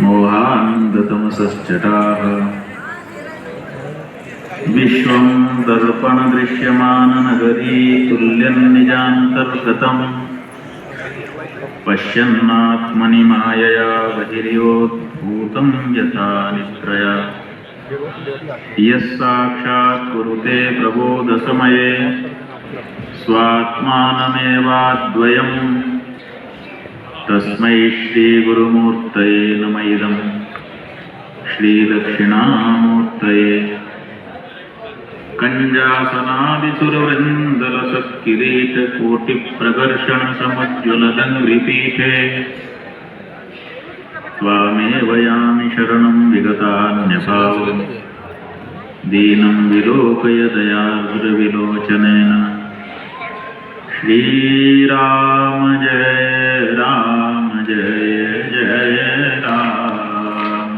मोहान्धतमसश्चटाः विश्वं दर्पणदृश्यमाननगरी तुल्यं निजान्तर्गतम् पश्यन्नात्मनि मायया बहिर्योद्भूतं यथा निद्रया यः साक्षात् कुरुते प्रबोधसमये स्वात्मानमेवाद्वयम् तस्मै श्रीगुरुमूर्तये नमः इदं श्रीदक्षिणामूर्तये कञ्जासनादिसुरवृन्दलसत्किरीटकोटिप्रकर्षणसमुज्ज्वलदङ्घ्रिपीठे त्वामेव यामि शरणं विगतान्यभावम् दीनं विलोकय दयार्द्रविलोचनेन श्रीराम जय राम जय जय राम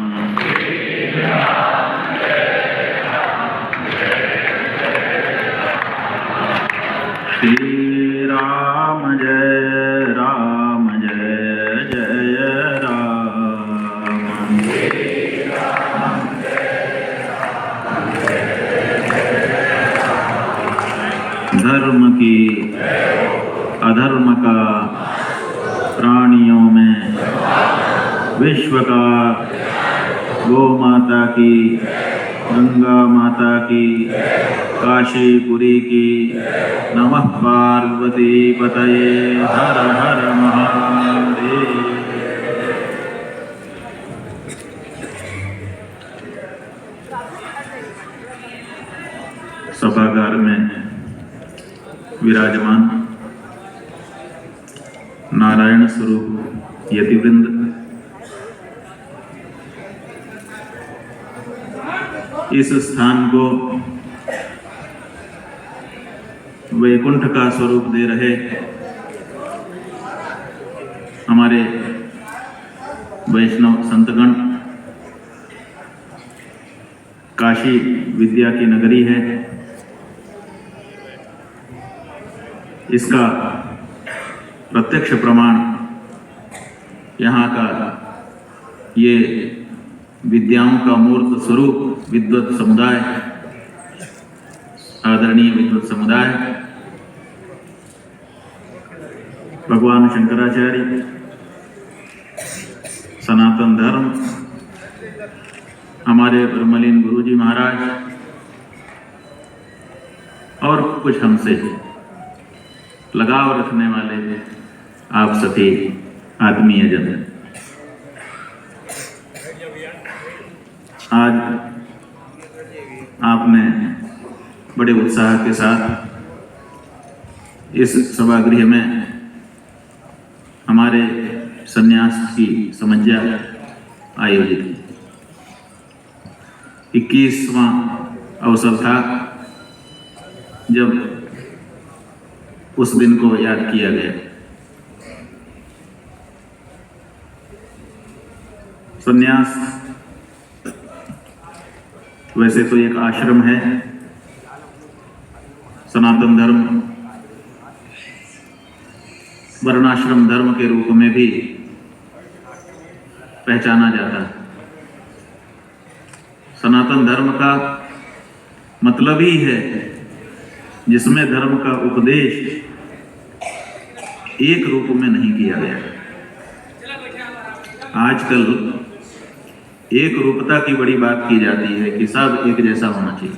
श्रीराम जय राम जय जय राम धर्म की अधर्म का प्राणियों में विश्व का गौ माता की गंगा माता की काशीपुरी की नमः पार्वती पतये हर हर महादेव। सभागार में विराजमान नारायण स्वरूप यतिवृंद, इस स्थान को वैकुंठ का स्वरूप दे रहे हमारे वैष्णव संतगण, काशी विद्या की नगरी है, इसका प्रत्यक्ष प्रमाण यहाँ का ये विद्याओं का मूर्त स्वरूप विद्वत समुदाय, आदरणीय विद्वत समुदाय, भगवान शंकराचार्य, सनातन धर्म, हमारे ब्रह्मलीन गुरुजी महाराज और कुछ हमसे लगाव रखने वाले आप सभी आत्मीय जन, आज आपने बड़े उत्साह के साथ इस सभागृह में हमारे संन्यास की समज्ञा आयोजित की। 21वां अवसर था जब उस दिन को याद किया गया। संन्यास वैसे तो एक आश्रम है, सनातन धर्म वर्णाश्रम धर्म के रूप में भी पहचाना जाता है। सनातन धर्म का मतलब ही है जिसमें धर्म का उपदेश एक रूप में नहीं किया गया। आजकल एक रूपता की बड़ी बात की जाती है कि सब एक जैसा होना चाहिए।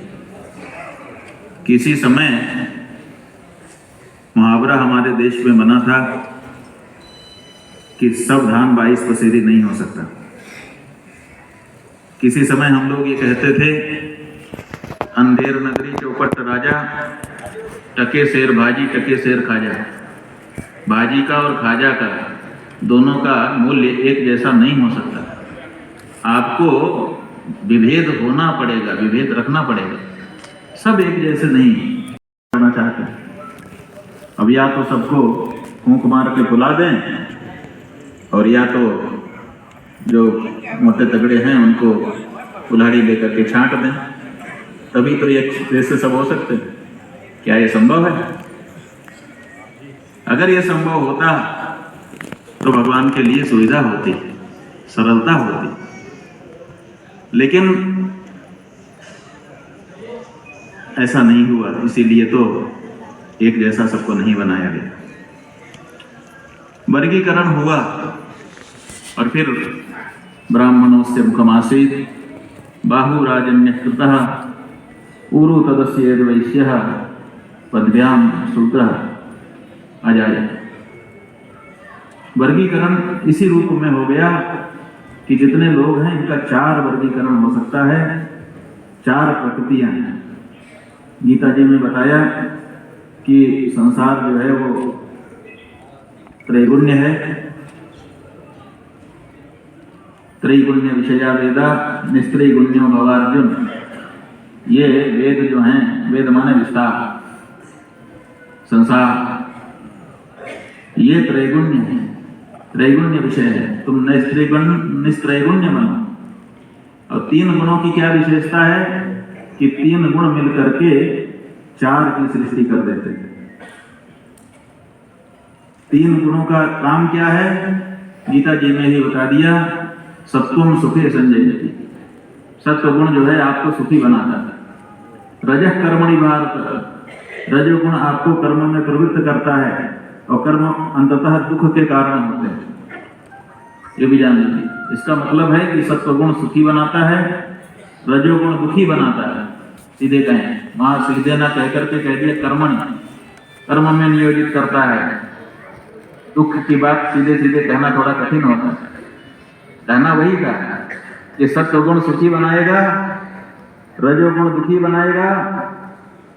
किसी समय मुहावरा हमारे देश में बना था कि सब धान 22 पसेरी नहीं हो सकता। किसी समय हम लोग ये कहते थे, अंधेर नगरी चौपट राजा, टके शेर भाजी टके शेर खाजा। भाजी का और खाजा का दोनों का मूल्य एक जैसा नहीं हो सकता। आपको विभेद होना पड़ेगा, विभेद रखना पड़ेगा। सब एक जैसे नहीं होना चाहते। अब या तो सबको फूंक मार के बुला दें और या तो जो मोटे तगड़े हैं उनको कुल्हाड़ी लेकर के छांट दें, तभी तो एक जैसे सब हो सकते हैं। क्या ये संभव है? अगर ये संभव होता तो भगवान के लिए सुविधा होती। सरलता होती, लेकिन ऐसा नहीं हुआ, इसीलिए तो एक जैसा सबको नहीं बनाया गया। वर्गीकरण हुआ और फिर ब्राह्मणोस्य मुखमासीत् बाहुराजन्य कृतः ऊरु तदस्य वैश्यः पदव्याम शूद्रः अजाय। वर्गीकरण इसी रूप में हो गया कि जितने लोग हैं इनका 4 वर्गीकरण हो सकता है, 4 प्रकृतियां हैं। गीता जी में बताया कि संसार जो है वो त्रैगुण्य है, त्रैगुण्य विषया वेदा निस्त्रैगुण्यो भवार्जुन। ये वेद जो हैं, वेद माने विस्तार, संसार, ये त्रैगुण्य है, त्रैगुण्य विषय है। तुम निस्त्रैगुण्य बनो। और 3 गुणों की क्या विशेषता है कि 3 गुण मिलकर के 4 की सृष्टि कर देते हैं। 3 गुणों का काम क्या है, गीता जी में ही बता दिया, सत्वम सुखे संजयति। सत्व गुण जो है आपको सुखी बनाता है। रजः कर्मणि भारत, रजोगुण आपको कर्म में प्रवृत्त करता है और कर्म अंततः दुख के कारण होते हैं, ये भी जान लीजिए। इसका मतलब है कि सत्वगुण सुखी बनाता है, रजोगुण दुखी बनाता है। सीधे कहें, वहां सीधे ना कह करके कह दिया कर्मणि, कर्म में नियोजित करता है। दुख की बात सीधे सीधे कहना थोड़ा कठिन होता है, कहना वही का है कि सत्वगुण सुखी बनाएगा, रजोगुण दुखी बनाएगा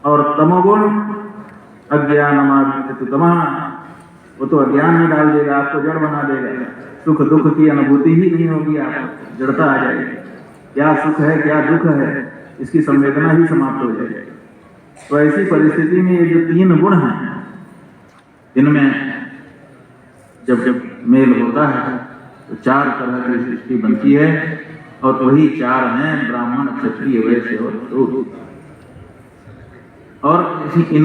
और तमोगुण अज्ञानमावृत्य तमः, वो तो अज्ञान में डाल देगा, आपको जड़ बना देगा। सुख दुख की अनुभूति ही नहीं होगी, आपको जड़ता आ जाएगी। क्या सुख है क्या दुख है इसकी संवेदना ही समाप्त हो जाएगी। तो ऐसी परिस्थिति में ये जो 3 गुण हैं, इनमें जब मेल होता है तो 4 तरह की सृष्टि बनती है और वही 4 हैं ब्राह्मण क्षत्रिय वैश्य और शूद्र। और इन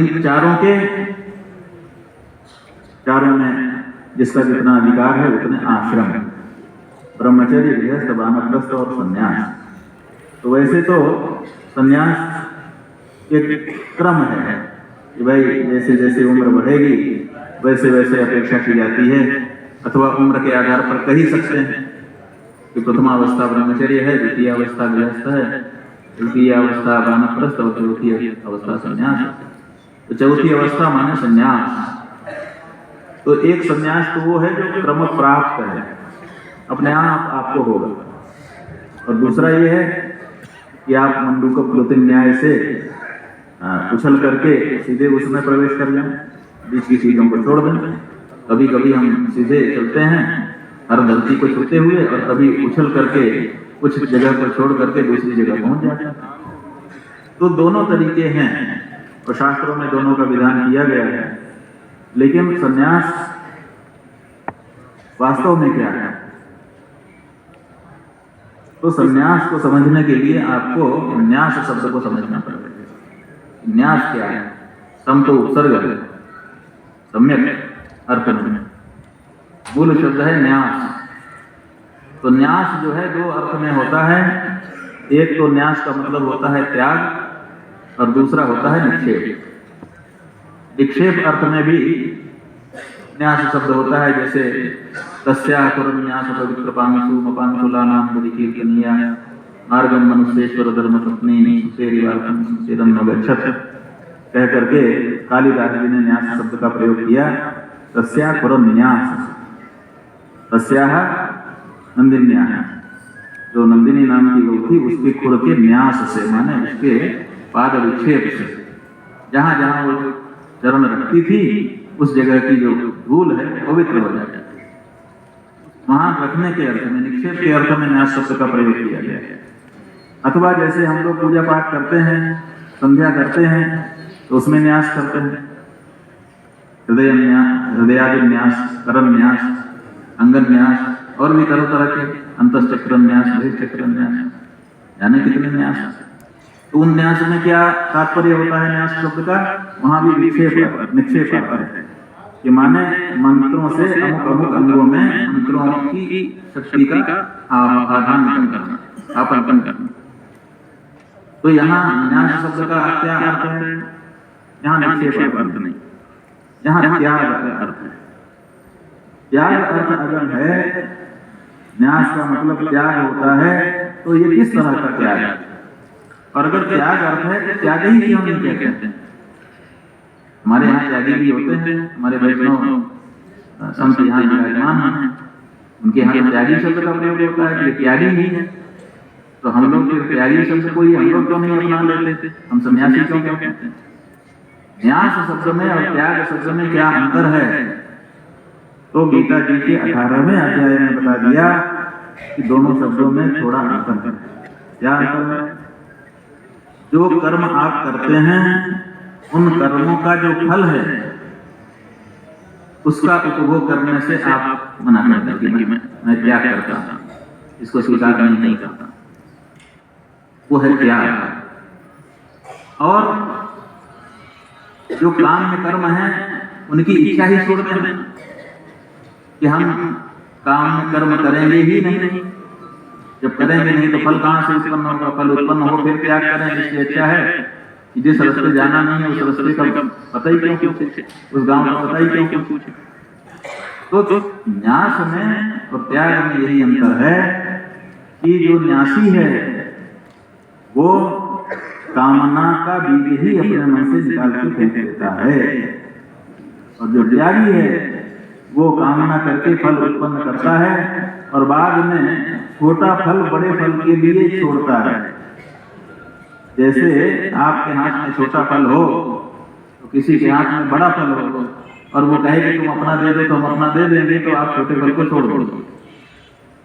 चारों में जिसका जितना अधिकार है उतने आश्रम है, ब्रह्मचर्य, गृहस्थ, वानप्रस्थ और संन्यास। तो वैसे तो संन्यास एक क्रम है कि भाई जैसे जैसे उम्र बढ़ेगी वैसे वैसे अपेक्षा की जाती है, अथवा उम्र के आधार पर कह ही सकते हैं कि प्रथमावस्था ब्रह्मचर्य है, द्वितीय अवस्था गृहस्थ है, तृतीय अवस्था वानप्रस्थ और चौथी अवस्था संन्यास। तो चौथी अवस्था माने संन्यास। तो एक संन्यास तो वो है जो क्रम प्राप्त है, अपने आप आपको होगा। और दूसरा ये है कि आप मंडूक प्लुतिन न्याय से उछल करके सीधे उसमें प्रवेश कर जाएं, बीच की चीजों को छोड़ दें। कभी कभी हम सीधे चलते हैं हर धरती को छूते हुए, और कभी उछल करके कुछ जगह को छोड़ करके दूसरी जगह पहुंच जाते हैं। तो दोनों तरीके हैं और शास्त्रों में दोनों का विधान किया गया है। लेकिन संन्यास वास्तव में क्या है, तो संन्यास को समझने के लिए आपको न्यास शब्द को समझना पड़ेगा। न्यास क्या है? सम तो उपसर्ग है, सम्यक अर्थ में मूल शब्द है न्यास। तो न्यास जो है 2 अर्थ में होता है। एक तो न्यास का मतलब होता है त्याग और दूसरा होता है निक्षेप। निक्षेप अर्थ में भी न्यास शब्द होता है, जैसे तस्याः कुर्मन्यास पवित्र पामिषु मपामिषुलानां बलिकीर्तनीया मार्गम मनुष्येश्वर धर्म पत्नी सुसेरिवार्तम सुसेरम न गच्छत कह करके कालिदास जी ने न्यास शब्द का प्रयोग किया। तस्याः कुर्मन्यास, तस्याः नंदिन्याः, जो नंदिनी नाम की गौ थी उसके खुर के न्यास से, माने उसके पाद विक्षेप से, जहां जहां वो चरण रखती थी उस जगह की जो धूल है पवित्र हो जाती है। वहां रखने के अर्थ में, निक्षेप के अर्थ में न्यास शब्द का प्रयोग किया गया है। अथवा जैसे हम लोग पूजा पाठ करते हैं, संध्या करते हैं, तो उसमें न्यास करते हैं, हृदयादि न्यास, करम न्यास, अंगन न्यास और भी तरह तरह के अंतश्चक्र न्यास, बहिश्चक्र न्यास, यानी कितने न्यास। तो उन न्यास में क्या तात्पर्य होता है न्यास शब्द का? वहां भी निक्षेप आता है। कि माने मंत्रों से अमुक अमुक अंगों में मंत्रों की शक्ति का आदान करना, आपन करना। तो यहाँ न्यास शब्द का क्या अर्थ है? यहाँ निक्षेप अर्थ नहीं, यहाँ त्याग अर्थ है। त्याग अर्थ अगर है, न्यास का मतलब त्याग होता है, तो ये किस तरह का त्याग है? और अगर त्याग अर्थ है तो त्याग ही क्यों नहीं कहते हैं? हमारे यहाँ त्यागी भी होते हैं, हमारे वैष्णव संत यहाँ विराजमान हैं, उनके यहाँ त्यागी शब्द का प्रयोग होता है कि त्यागी ही है। तो हम लोग फिर त्यागी शब्द को ही हम लोग क्यों नहीं अपना लेते? हम सन्यासी क्यों कहते हैं? न्यास शब्द में और त्याग शब्द में क्या अंतर है? तो गीता जी के 18वें अध्याय में बता दिया कि दोनों शब्दों में थोड़ा अंतर है। क्या अंतर है? जो कर्म आप करते हैं उन कर्मों का जो फल है उसका उपभोग करने से आप मना करते हैं कि मैं त्याग करता हूं, इसको स्वीकार नहीं करता, वो है त्याग। और जो काम में कर्म है उनकी इच्छा ही छोड़ देना कि हम काम में कर्म करेंगे ही नहीं। जब करेंगे नहीं तो फल कहां से उत्पन्न होगा? फल उत्पन्न हो फिर त्याग करें। इससे अच्छा है कि जिस रास्ते जाना नहीं है उस रास्ते का पता ही क्यों पूछे, उस गांव का पता ही क्यों पूछे। तो न्यास में और त्याग में यही अंतर है कि जो न्यासी है वो कामना का बीज ही अपने मन से निकाल के फेंक देता है, और जो त्यागी है वो कामना करके फल उत्पन्न करता है और बाद में छोटा फल बड़े फल के लिए छोड़ता है। जैसे आपके हाथ में छोटा फल हो तो किसी के हाथ में बड़ा फल हो और वो कहे कि तुम अपना दे दो तो हम अपना दे देंगे, तो आप छोटे फल को छोड़ दो।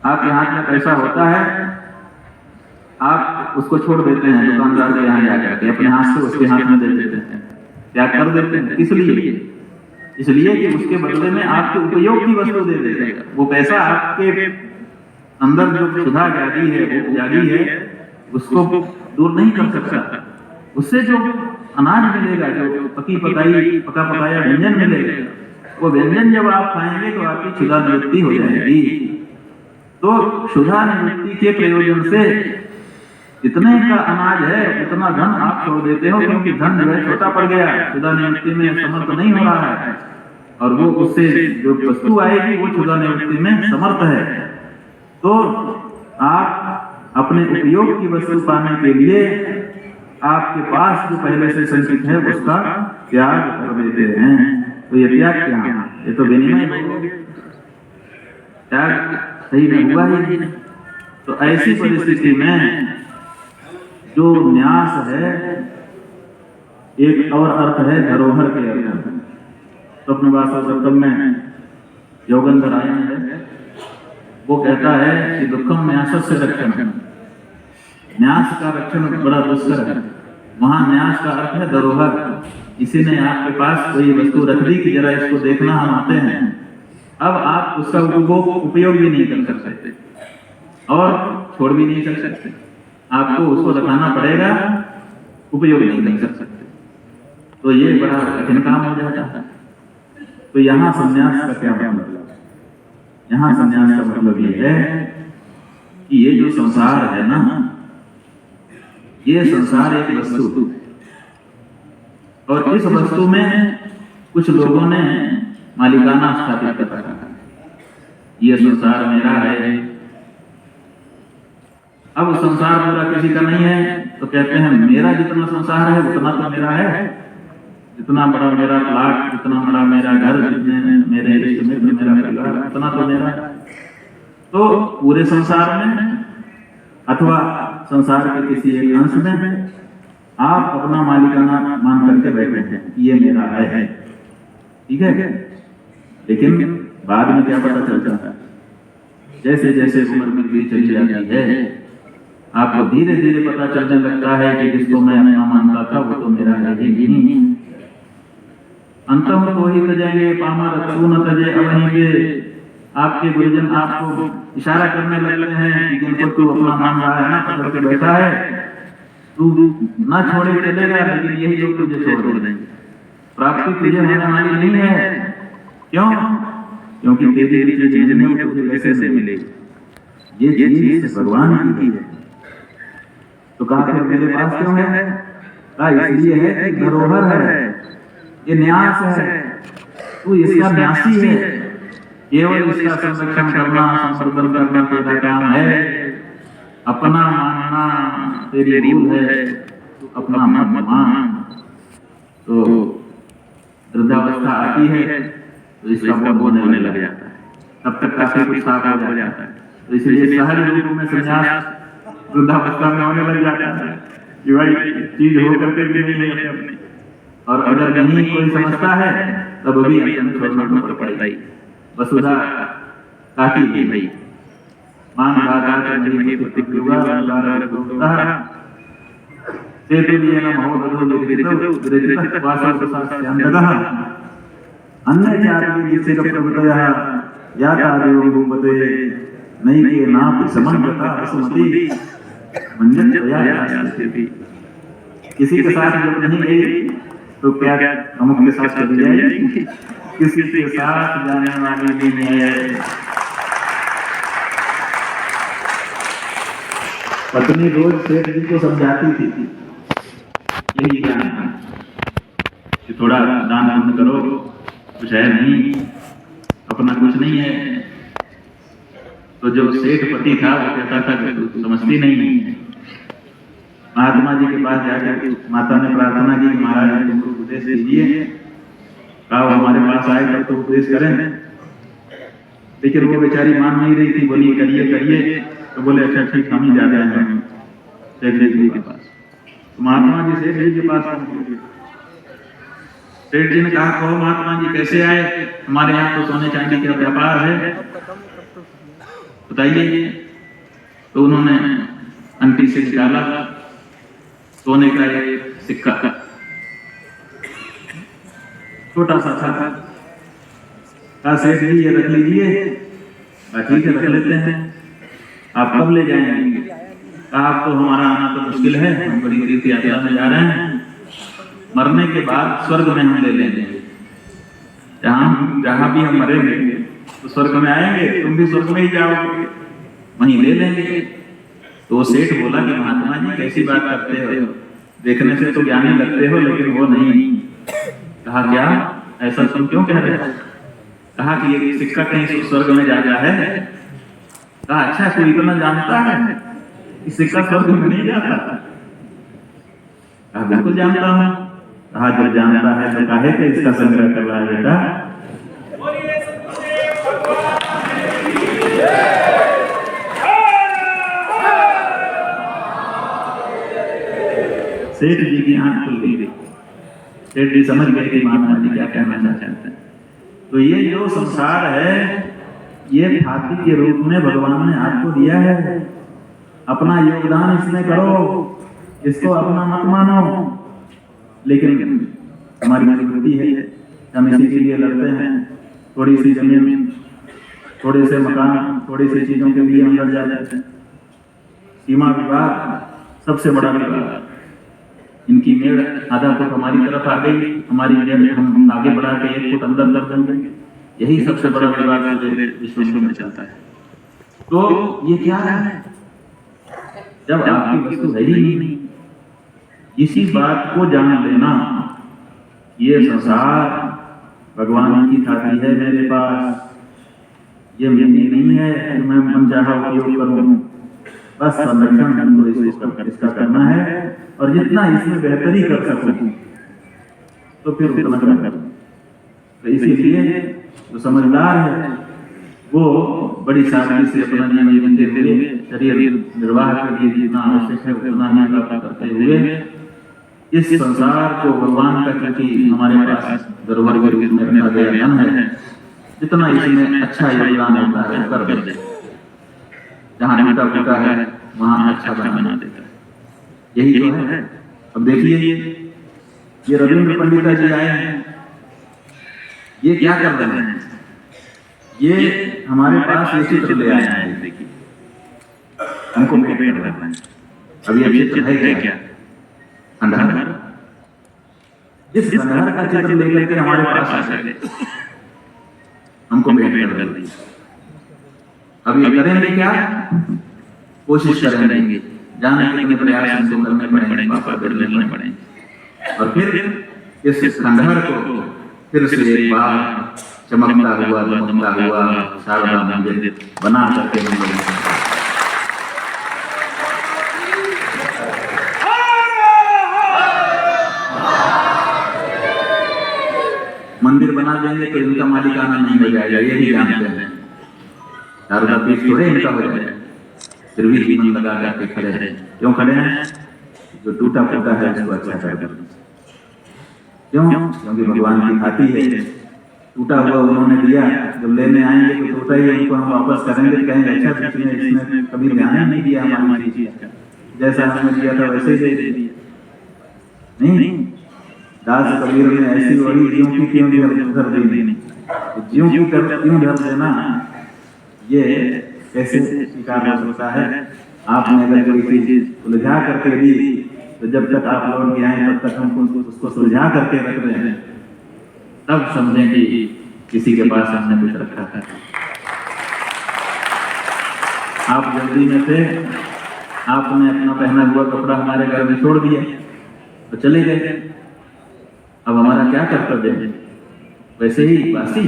आपके हाथ में पैसा होता है, आप उसको छोड़ देते हैं दुकानदार के यहाँ जाकर, अपने हाथ से उसके हाथ में दे देते हैं, त्याग कर देते हैं। किस लिए? इसलिए कि उसके बदले में आपके उपयोग की वस्तु दे देगा। वो पैसा आपके अंदर जो क्षुधा जागी है, वो जागी है, उसको दूर नहीं कर सकता। उससे जो अनाज मिलेगा, जो पका पकाया व्यंजन मिलेगा, वो व्यंजन जब आप खाएंगे तो आपकी क्षुधा निवृत्ति हो जाएगी। तो क्षुधा निवृत्ति के प्रयोजन से जितने का अनाज है उतना धन आप छोड़ देते हो, क्योंकि धन जो है छोटा पड़ गया, क्षुधा निवृत्ति में समर्थ नहीं हो रहा है, और वो उससे जो वस्तु आएगी वो क्षुधा निवृत्ति में समर्थ है। तो आप अपने उपयोग की वस्तु पाने के लिए आपके पास जो पहले से संचित है उसका त्याग कर देते हैं। तो ये त्याग क्या है? ये तो विनिमय हो गया, त्याग सही में हुआ ही नहीं। तो ऐसी परिस्थिति में जो न्यास है, एक और अर्थ है धरोहर के अर्थ। स्वप्नवास सप्तम में योगेंद्रायण है, वो कहता है कि दुखम न्यासस्य रक्षण, न्यास का रक्षण बड़ा दुष्कर है। वहां न्यास का अर्थ है धरोहर। किसी ने आपके पास कोई वस्तु रख दी कि जरा इसको देखना, हम आते हैं, अब आप उसका उपयोग भी नहीं कर सकते और छोड़ भी नहीं कर सकते, आपको उसको रखना पड़ेगा, उपयोग नहीं कर सकते। तो ये बड़ा कठिन काम हो जाता है। तो यहाँ संन्यास का क्या मतलब? यहाँ संन्यास का मतलब ये है कि ये जो संसार है ना, ये संसार एक वस्तु, और इस वस्तु में कुछ लोगों ने मालिकाना स्थापित कर रखा है, ये संसार मेरा है। अब संसार पूरा किसी का नहीं है, तो कहते हैं मेरा जितना संसार है उतना तो मेरा है, जितना बड़ा मेरा प्लाट, जितना बड़ा मेरा घर, जितने मेरे रिश्ते मित्र, मेरा परिवार, उतना तो मेरा है। तो पूरे संसार में अथवा संसार के किसी एक अंश में आप अपना मालिकाना मान करके बैठे हैं, ये मेरा है, ठीक है। लेकिन बाद में क्या पता चलता है, जैसे जैसे उम्र बीतती चली जाती है, आपको धीरे धीरे पता चलने लगता है कि जिसको मैं अपना मानता था वो तो मेरा है ही नहीं। अंतम तो ही तजेंगे पामर रक्षू न तजे अवहिंगे। आपके गुरुजन आपको इशारा करने लगते हैं कि जिनको तू अपना मान रहा है ना, पकड़ के बैठा है, तू ना छोड़े चलेगा, लेकिन यही लोग तुझे छोड़ देंगे। प्राप्ति तुझे होने वाली नहीं है, क्यों? क्योंकि तेरी जो चीज नहीं है वो तुझे कैसे मिलेगी? ये चीज भगवान की है। तो कहा फिर मेरे पास क्यों है? कहा इसलिए है कि धरोहर है, ये न्यास है, तू इसका न्यासी है, केवल इसका संरक्षण करना, संवर्धन करना तेरा काम है। अपना मानना तेरी भूल है, तू अपना मत मान। तो वृद्धावस्था आती है तो इसका बोध होने लग जाता है, तब तक काफी कुछ साफ हो जाता है। तो इसलिए सहज रूप में संन्यास वृद्धावस्था में होने लग जाता है कि भाई चीज हो करके भी नहीं है अपने। और अगर नहीं कोई समझता है तब भी छोड़ना तो पड़ता ही। वसुधा काटी ही भाई मान नहीं प्रतिक्रिया अन्य चारि जिसे प्रवृत्तयः याता देवं भूपते नैके नापि समन्वता वसुमती मंजन तया यास्यति। किसी के साथ जब नहीं गई तो क्या अमुक के साथ चली जाएगी? किसी के साथ जाने वाली भी नहीं है। पत्नी रोज सेठ जी को समझाती थी यही ज्ञान कि थोड़ा दान पुण्य करो, कुछ है नहीं, अपना कुछ नहीं है। तो जो सेठ पति था वो कहता था कि तू समझती नहीं है। महात्मा जी के पास जाकर माता ने प्रार्थना की कि महाराज तुमको उपदेश दीजिए। कहा हमारे पास आए तब तो उपदेश करें, लेकिन वो बेचारी मान नहीं रही थी, बोली करिए करिए। तो बोले अच्छा ठीक हम ही जाते हैं सेठ जी के पास। तो महात्मा जी सेठ जी के पास पहुंचे। सेठ जी ने कहा कहो महात्मा जी कैसे आए? हमारे यहाँ तो सोने चांदी का व्यापार है, बताइए। तो उन्होंने अंटी से निकाला सोने का एक सिक्का, छोटा सा था। कहा सेठ जी ये रख लीजिए। ठीक है रख लेते हैं, आप कब ले जाएंगे? कहा आप तो हमारा आना तो मुश्किल है, हम बड़ी तीर्थ यात्रा में जा रहे हैं, मरने के बाद स्वर्ग में हम ले लेंगे। जहां भी हम मरेंगे तो स्वर्ग में आएंगे, तुम भी स्वर्ग में ही जाओगे, वहीं ले लेंगे। तो वो सेठ बोला कि महात्मा जी कैसी बात करते हो, देखने से तो ज्ञानी लगते हो लेकिन वो नहीं। कहा क्या ऐसा तुम क्यों कह रहे हो? कहा कि ये सिक्का कहीं स्वर्ग में जाता है। कहा अच्छा कोई इतना जानता है कि सिक्का स्वर्ग में नहीं जाता? कहा बिल्कुल जानता हूं। कहा जब जानता है तो काहे के इसका संग्रह कर रहा है बेटा? सेठ जी की आंख खुल गई। सेठ जी समझ गए कि महात्मा जी क्या कहना चाहते हैं। तो ये जो संसार है ये फाकी के रूप में भगवान ने आपको दिया है। अपना योगदान इसमें करो, इसको अपना मत मानो। लेकिन हमारी मजबूरी है, हम इसी के लिए लड़ते हैं। थोड़ी सी जमीन, थोड़े से मकान, थोड़ी सी चीजों के लिए हम लड़ जाते हैं। सीमा विवाद सबसे बड़ा विवाद। इनकी मेड़ आधा फुट हमारी तरफ आ गई, हमारी मेड़ हम आगे बढ़ा के 1 फुट अंदर कर देंगे। यही सबसे बड़ा विवाद पूरे विश्व में चलता है। तो ये क्या है? जब आपकी वस्तु है ही नहीं, इसी बात को जान लेना। ये संसार भगवान की थाती है मेरे पास, ये मेरी नहीं है कि मैं मनचाहा उपयोग करूं। बस संरक्षण हमको इसका करना है और जितना इसमें बेहतरी कर सकूं तो फिर उतना करूं। तो इसीलिए जो समझदार है वो बड़ी सादगी से अपना जीवन जीते हुए शरीर निर्वाह के लिए जितना आवश्यक है उतना ही प्राप्त करते हुए इस संसार को भगवान का, क्योंकि हमारे पास धरोहर के रूप में रखा गया धन है, जितना इसमें अच्छा योगदान होता है कर दे। जहाँ टूटा फूटा है वहाँ अच्छा बना देता है। यही तो है। अब देखिए ये रविंद्र पंडिता जी आए हैं, ये क्या कर रहे हैं? ये हमारे पास ये चित्र ले आए हैं। देखिए हमको भेंट कर रहे हैं। अब ये चित्र है क्या? खंडहर। इस खंडहर का चित्र लेकर के हमारे पास आ गए। हमको भेंट कर दी। अब ये करेंगे क्या? कोशिश करेंगे, जाने कितने प्रयास हमको करने पड़ेंगे, पापा बदलने पड़ेंगे, और फिर इस खंडहर को फिर से एक बार चमकता हुआ शारदा मंदिर बना करके हम लोग मंदिर बना देंगे तो इनका मालिकाना नहीं हो जाएगा, ये भी जानते हैं। शारदा पीठ थोड़े इनका हो जाएगा, फिर भी जीवन लगा करके खड़े हैं। क्यों खड़े हैं? जो टूटा फूटा है उसको अच्छा कर दें। क्यों? क्योंकि भगवान की खाती है, टूटा हुआ उन्होंने दिया, जब लेने आएंगे तो टूटा ही उनको हम वापस करेंगे, कहेंगे अच्छा इसने कभी ध्यान ही नहीं दिया हमारी चीज का, जैसा हमने दिया था वैसे ही दे दिया। नहीं, दास कबीर ने ऐसी बड़ी ज्यों की क्यों धर दी, ज्यों की क्यों धर देना, ये कैसे स्वीकार हो सकता है? आपने अगर कोई चीज उलझा करके दी तो जब तक आप लौट के आए तब तक हम उसको सुलझा करके रख रहे हैं, तब समझें कि किसी के पास हमने कुछ रखा था। आप जल्दी में थे, आपने अपना पहना हुआ कपड़ा हमारे घर में छोड़ दिया तो चले गए। अब हमारा क्या कर्तव्य है? वैसे ही बासी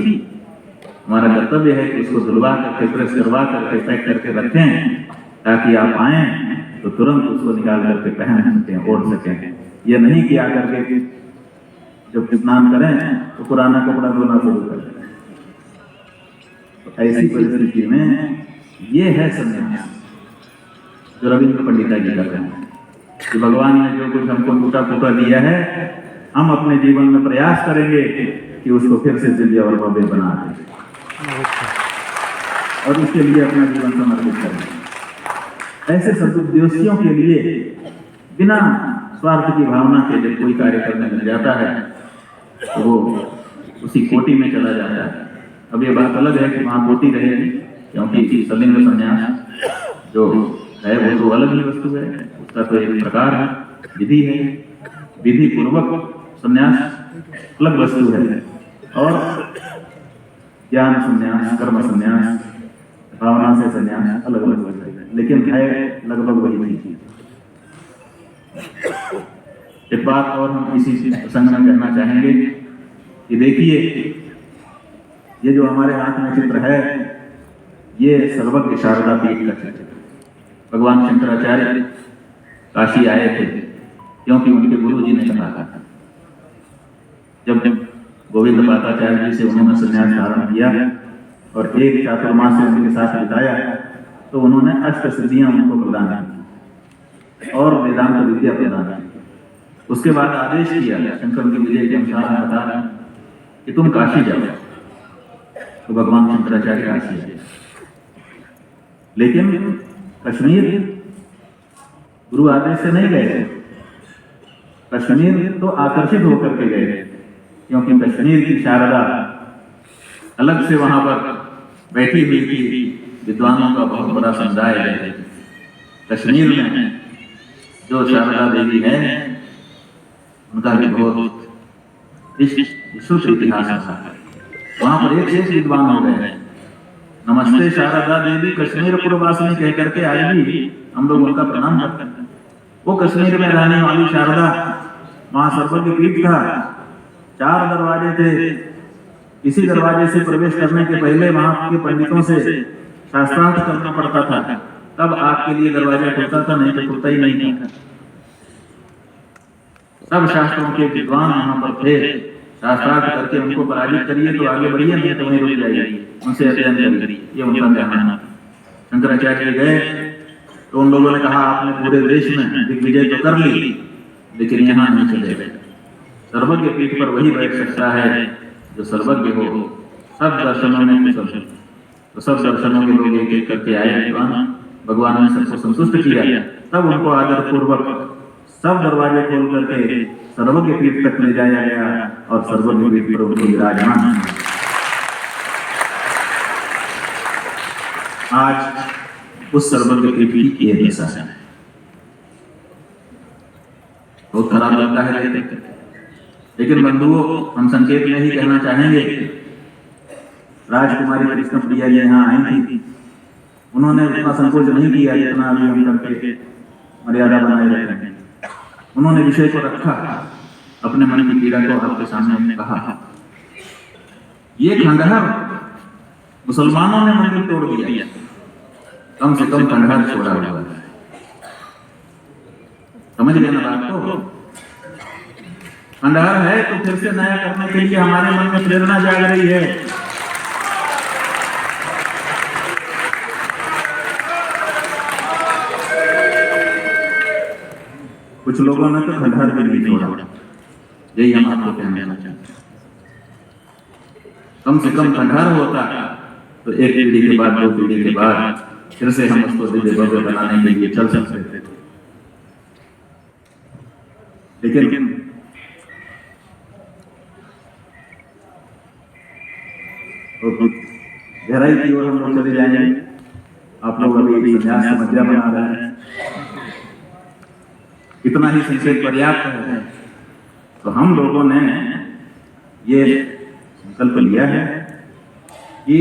हमारा कर्तव्य है कि उसको धुलवा करके, प्रेस करवा करके, पैक करके रखें, ताकि आप आए तो तुरंत उसको निकाल करके पहन सकें, ओढ़ सकें। ये नहीं कि आकर के जब स्नान करें तो पुराना कपड़ा धोना शुरू कर दें। तो ऐसी परिस्थिति में ये है संन्यास जो रविंद्र पंडिता जी कर रहे हैं कि भगवान ने जो कुछ हमको टूटा फूटा दिया है, हम अपने जीवन में प्रयास करेंगे कि उसको फिर से दिव्य और भव्य बना दें, और इसके लिए अपना जीवन समर्पित करेंगे। ऐसे सदुद्देश्यों के लिए बिना स्वार्थ की भावना के जब कोई कार्य करने लग जाता है तो वो उसी कोटि में चला जाता है। अब ये बात अलग है कि वहाँ कोटि रहेगी, क्योंकि सलिंग संन्यास जो है वो तो अलग ही वस्तु है, उसका तो एक प्रकार है, विधि है, विधि पूर्वक संन्यास अलग वस्तु है, और ज्ञान संन्यास, कर्म संन्यास, भावना से संन्यास अलग अलग वस्तु है, लेकिन है लगभग वही चीज। एक बात और हम इसी प्रसंग में कहना चाहेंगे कि देखिए, ये जो हमारे हाथ में चित्र है, ये सर्वज्ञ शारदा पीठ का चित्र। भगवान शंकराचार्य काशी आए थे क्योंकि उनके गुरु जी ने कहा था, जब गोविंद पादाचार्य जी से उन्होंने संन्यास धारण किया और एक चातुर्मास उनके साथ बिताया, तो उन्होंने अष्ट सिद्धियां उनको प्रदान की और वेदांत विद्या प्रदान की। उसके बाद आदेश किया शंकर की विजय के अनुसार बता कि तुम काशी जाओ। तो भगवान शंकराचार्य काशी गए, लेकिन कश्मीर गुरु आदेश से नहीं गए। कश्मीर तो आकर्षित होकर के गए, क्योंकि कश्मीर की शारदा अलग से वहां पर बैठी हुई थी, विद्वानों का बहुत बड़ा समुदाय है। कश्मीर में जो शारदा देवी है उनका भी बहुत विश्व इतिहास है। वहां पर एक से विद्वान हो गए। नमस्ते शारदा देवी कश्मीर पूर्ववासिनी कह करके आज भी हम लोग उनका प्रणाम करते हैं। वो कश्मीर में रहने वाली शारदा, वहां सर्वज्ञ पीठ था, 4 दरवाजे थे। इसी दरवाजे से प्रवेश करने के पहले वहां के पंडितों से शास्त्रार्थ करना पड़ता था, तब आपके लिए दरवाजा खुलता था, नहीं तो खुलता ही नहीं था। सब शास्त्रों के विद्वान वहां पर थे, शास्त्रार्थ करके उनको पराजित करिए तो आगे बढ़िए, नहीं तो वहीं रुक जाइए, उनसे अध्ययन करिए, ये उनका कहना था। शंकराचार्य गए तो उन लोगों ने कहा आपने पूरे देश में दिग्विजय तो कर ली, लेकिन यहाँ नहीं चले गए। सर्वज्ञ पीठ पर वही बैठ सकता है जो सर्वज्ञ हो। सब दर्शनों में कुशल, तो सब दर्शनों के लोग एक एक करके आए, भगवान ने सबको संतुष्ट किया। तब उनको आदर पूर्वक सब दरवाजे खोल करके सर्वज्ञ पीठ तक ले जाया गया और सर्वज्ञ पीठ पर उनको विराजमान। आज उस सर्वज्ञ पीठ की ये दिशा है। बहुत खराब लगता है लेकिन बंधुओं, हम संकेत में ही कहना चाहेंगे राजकुमारी कृष्ण प्रिया जी यहाँ आई थी, उन्होंने उतना संकोच नहीं किया जितना अभी हम करके मर्यादा बनाए रखें। उन्होंने विषय को रखा, अपने मन की पीड़ा को आपके सामने हमने कहा। ये खंडहर मुसलमानों ने मंदिर तोड़ दिया, कम से कम खंडहर छोड़ा हुआ है। समझ लेना बात को। खंडहर है तो फिर से नया करने के लिए हमारे मन में प्रेरणा जाग रही है। कुछ लोगों ने तो खंडहर भी नहीं छोड़ा, यही हम आपको कहना चाहते हैं। कम से कम खंडहर होता तो एक पीढ़ी के बाद, दो पीढ़ी के बाद फिर से हम उसको दिव्य भव्य बनाने के लिए चल सकते थे। लेकिन गहराई की ओर हम लोग चले जाएंगे। आप लोग अभी संन्यास समझा बना रहे हैं, इतना ही संक्षेप पर्याप्त है। तो हम लोगों ने ये संकल्प लिया है कि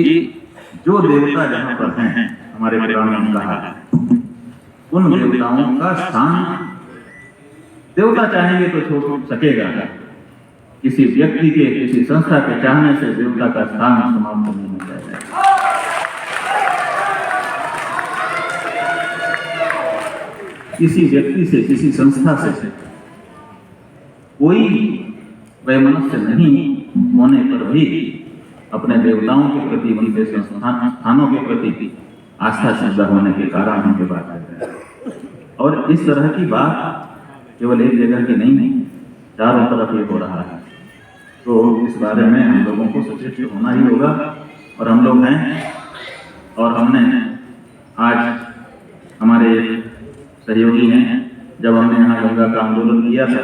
जो देवता जहाँ पर हैं, हमारे पुराणों में कहा, उन देवताओं का स्थान देवता चाहेंगे तो छोड़ सकेगा, किसी व्यक्ति के, किसी संस्था के चाहने से देवता का स्थान समाप्त नहीं हो जाएगा। किसी व्यक्ति से, किसी संस्था से कोई वैमनस्य नहीं होने पर भी अपने देवताओं के प्रति, उनके स्थानों के प्रति आस्था श्रद्धा होने के कारण उनके बात करते हैं। और इस तरह की बात केवल एक जगह की नहीं, चारों तरफ ये हो रहा है। तो इस बारे में हम लोगों को सचेत होना ही होगा। और हम लोग हैं, और हमने आज हमारे सहयोगी हैं, जब हमने यहाँ गंगा का आंदोलन किया था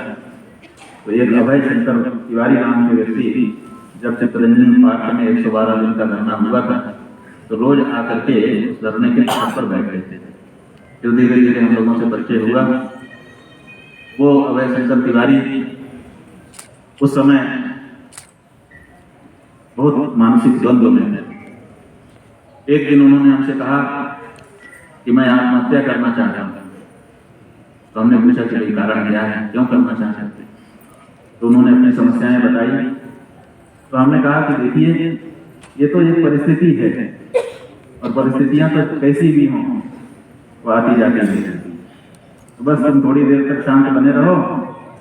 तो एक अभय शंकर तिवारी नाम के व्यक्ति जब चित्तरंजन पार्क में 112 दिन का धरना हुआ था तो रोज आकर के उस धरने के छत पर बैठ थे। फिर धीरे धीरे हम लोगों से परिचय हुआ। वो अभय शंकर तिवारी उस समय बहुत मानसिक द्वंद्व में थे। एक दिन उन्होंने हमसे कहा कि मैं आत्महत्या करना चाहता हूँ। तो हमने पूछा चलिए कारण क्या है, क्यों करना चाहते हैं? तो उन्होंने अपनी समस्याएं बताई। तो हमने कहा कि देखिए, ये तो एक परिस्थिति है, और परिस्थितियां तो कैसी भी हों वो आती जाती है। तो बस तुम थोड़ी देर तक शांत बने रहो,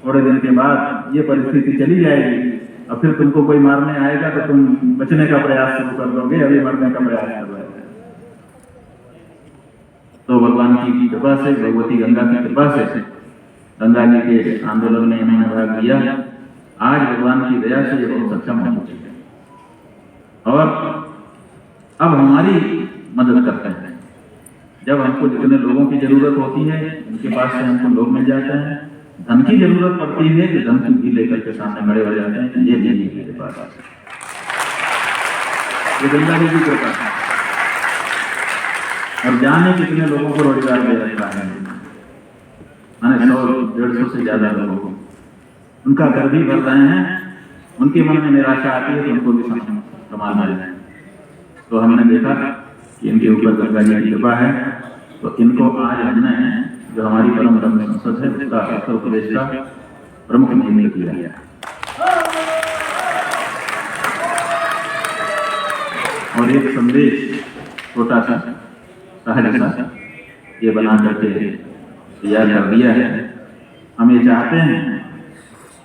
थोड़े दिन के बाद ये परिस्थिति चली जाएगी, और फिर तुमको कोई मारने आएगा तो तुम बचने का प्रयास शुरू कर दोगे, अभी मरने का प्रयास कर रहे हैं। तो भगवान की कृपा से, भगवती गंगा की कृपा से गंगा जी के आंदोलन में इन्होंने भाग लिया। आज भगवान की दया से ये बहुत सक्षम हो चुके हैं और अब हमारी मदद करते हैं। जब हमको जितने लोगों की जरूरत होती है, उनके पास से हमको लोग मिल जाते हैं। धन की जरूरत पड़ती है कि धन की भी लेकर के सामने खड़े हो जाते हैं, ये भी मेरे पास ये गंगा जी की कृपा है। और जाने कितने लोगों को रोजगार दे रहा है, मैंने 100-150 से ज्यादा लोगों को उनका घर भी भर रहे हैं। उनके मन में निराशा आती है तो उनको भी संभाल रहे हैं। तो हमने देखा कि इनके ऊपर गंगा जी की कृपा है, तो इनको आज हमने जो हमारी परम धर्म संसद है उसका उत्तर प्रदेश का प्रमुख नियुक्त किया है। और एक संदेश छोटा सा सहज सा ये बना करके तैयार कर दिया है। हम ये चाहते हैं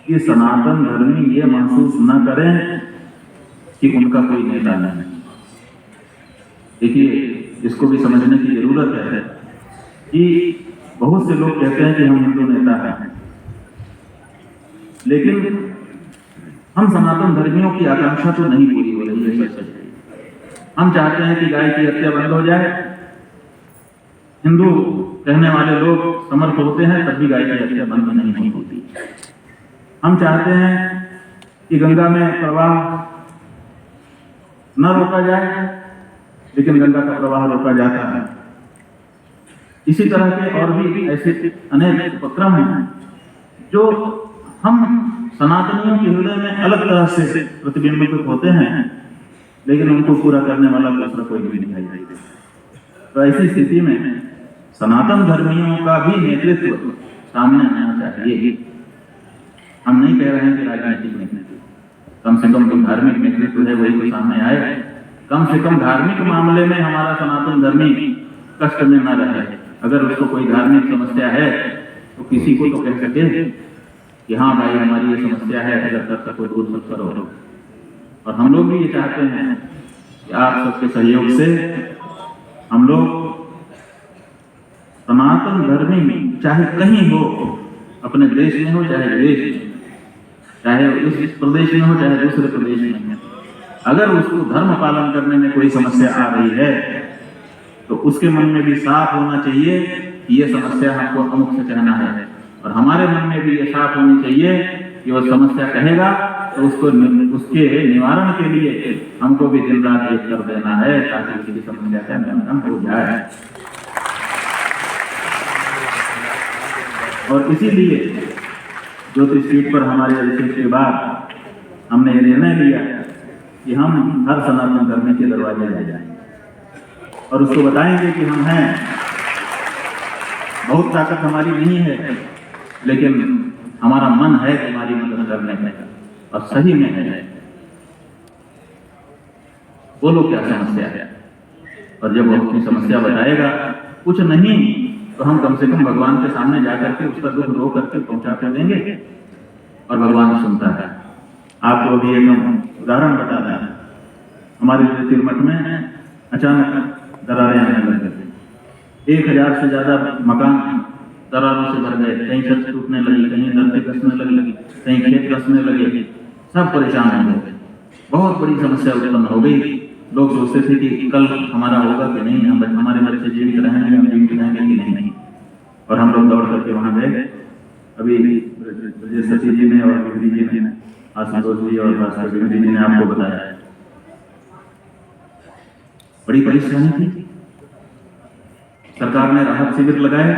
कि सनातन धर्मी ये महसूस न करें कि उनका कोई नेता नहीं। देखिए, इसको भी समझने की जरूरत है कि बहुत से लोग कहते हैं कि हम हिंदू नेता हैं, लेकिन हम सनातन धर्मियों की आकांक्षा तो नहीं पूरी हो रही है। हम चाहते हैं कि गाय की हत्या बंद हो जाए। हिंदू कहने वाले लोग समर्थ होते हैं तब भी गाय की हत्या बंद नहीं होती। हम चाहते हैं कि गंगा में प्रवाह न रोका जाए, लेकिन गंगा का प्रवाह रोका जाता है। इसी तरह के और भी ऐसे अनेक उपक्रम हैं जो हम सनातनियों के हृदय में अलग तरह से प्रतिबिंबित होते हैं, लेकिन उनको पूरा करने वाला दूसरा कोई भी नहीं दिखाई देता। तो ऐसी स्थिति में सनातन धर्मियों का भी नेतृत्व सामने आना चाहिए। हम नहीं कह रहे हैं कि राजनीतिक नेतृत्व, कम से कम जो धार्मिक नेतृत्व है वही कोई सामने आए। कम से कम धार्मिक मामले में हमारा सनातन धर्मी कष्ट में न रहे। अगर उसको कोई धार्मिक समस्या है तो किसी को तो कह सके कि हाँ भाई हमारी ये समस्या है, अगर कर सको दूर सब करो। और हम लोग भी ये चाहते हैं कि आप सबके सहयोग से हम लोग सनातन धर्मी में चाहे कहीं हो, अपने देश में हो चाहे विदेश में, चाहे इस प्रदेश में हो चाहे दूसरे प्रदेश में, अगर उसको धर्म पालन करने में कोई समस्या आ रही है तो उसके मन में भी साफ होना चाहिए कि ये समस्या हमको अमुक से कहना है, और हमारे मन में भी ये साफ होनी चाहिए कि वो समस्या कहेगा तो उसके निवारण के लिए हमको भी दिन रात एक कर देना है ताकि किसी समस्या का निवारण हो जाए। और इसीलिए ज्योतिष पीठ पर हमारे अभिषेक के बाद हमने ये निर्णय लिया कि हम हर सनातन धर्म के दरवाजे ले जाएंगे और उसको बताएंगे कि हम हैं, बहुत ताकत हमारी नहीं है, लेकिन हमारा मन है तुम्हारी मदद करने में और सही में है। बोलो क्या समस्या है। और जब वो अपनी समस्या बताएगा कुछ नहीं तो हम कम से कम भगवान के सामने जाकर के उसका दुख रो करके पहुंचा कर देंगे और भगवान सुनता है। आपको अभी एक उदाहरण बताना है। हमारे तिरमठ में अचानक दरारें आने लग गई। 1000 से ज्यादा मकान दरारों से भर गए। कहीं छत टूटने लगी, कहीं धरती कसने लगी, कहीं खेत कसने लगे, सब परेशान हो गए। बहुत बड़ी समस्या उत्पन्न हो गई। लोग सोचते थे कि कल हमारा होगा कि नहीं, हम हमारे बच्चे जीवित रहेंगे, हम जीवित रहेंगे कि नहीं। और हम लोग दौड़ करके वहां गए। अभी सची जी ने और विधि जी ने, आशुतोष जी और भास्कर जी ने आपको बताया बड़ी परेशानी थी। सरकार ने राहत शिविर लगाए।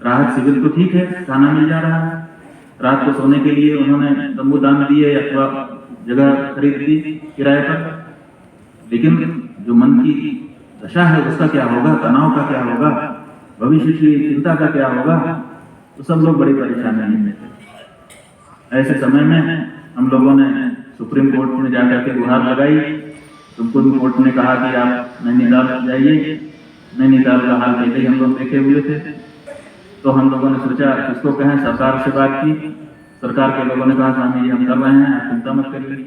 राहत शिविर तो ठीक है, खाना मिल जा रहा है, रात को सोने के लिए उन्होंने तंबू दान दिए अथवा जगह खरीद दी किराए पर, लेकिन जो मन की दशा है उसका क्या होगा, तनाव का क्या होगा, भविष्य की चिंता का क्या होगा, तो सब लोग बड़ी परेशानी में थे। ऐसे समय में हम लोगों ने सुप्रीम कोर्ट में जाकर के गुहार लगाई। सुप्रीम कोर्ट ने कहा कि आप नैनीताल जाइए। नैनीताल का हाल पहले ही हम लोग देखे हुए थे, तो हम लोगों ने सोचा किसको कहें, सरकार से बात की। सरकार के लोगों ने कहा स्वामी जी हम कर रहे हैं, आप चिंता मत करिए।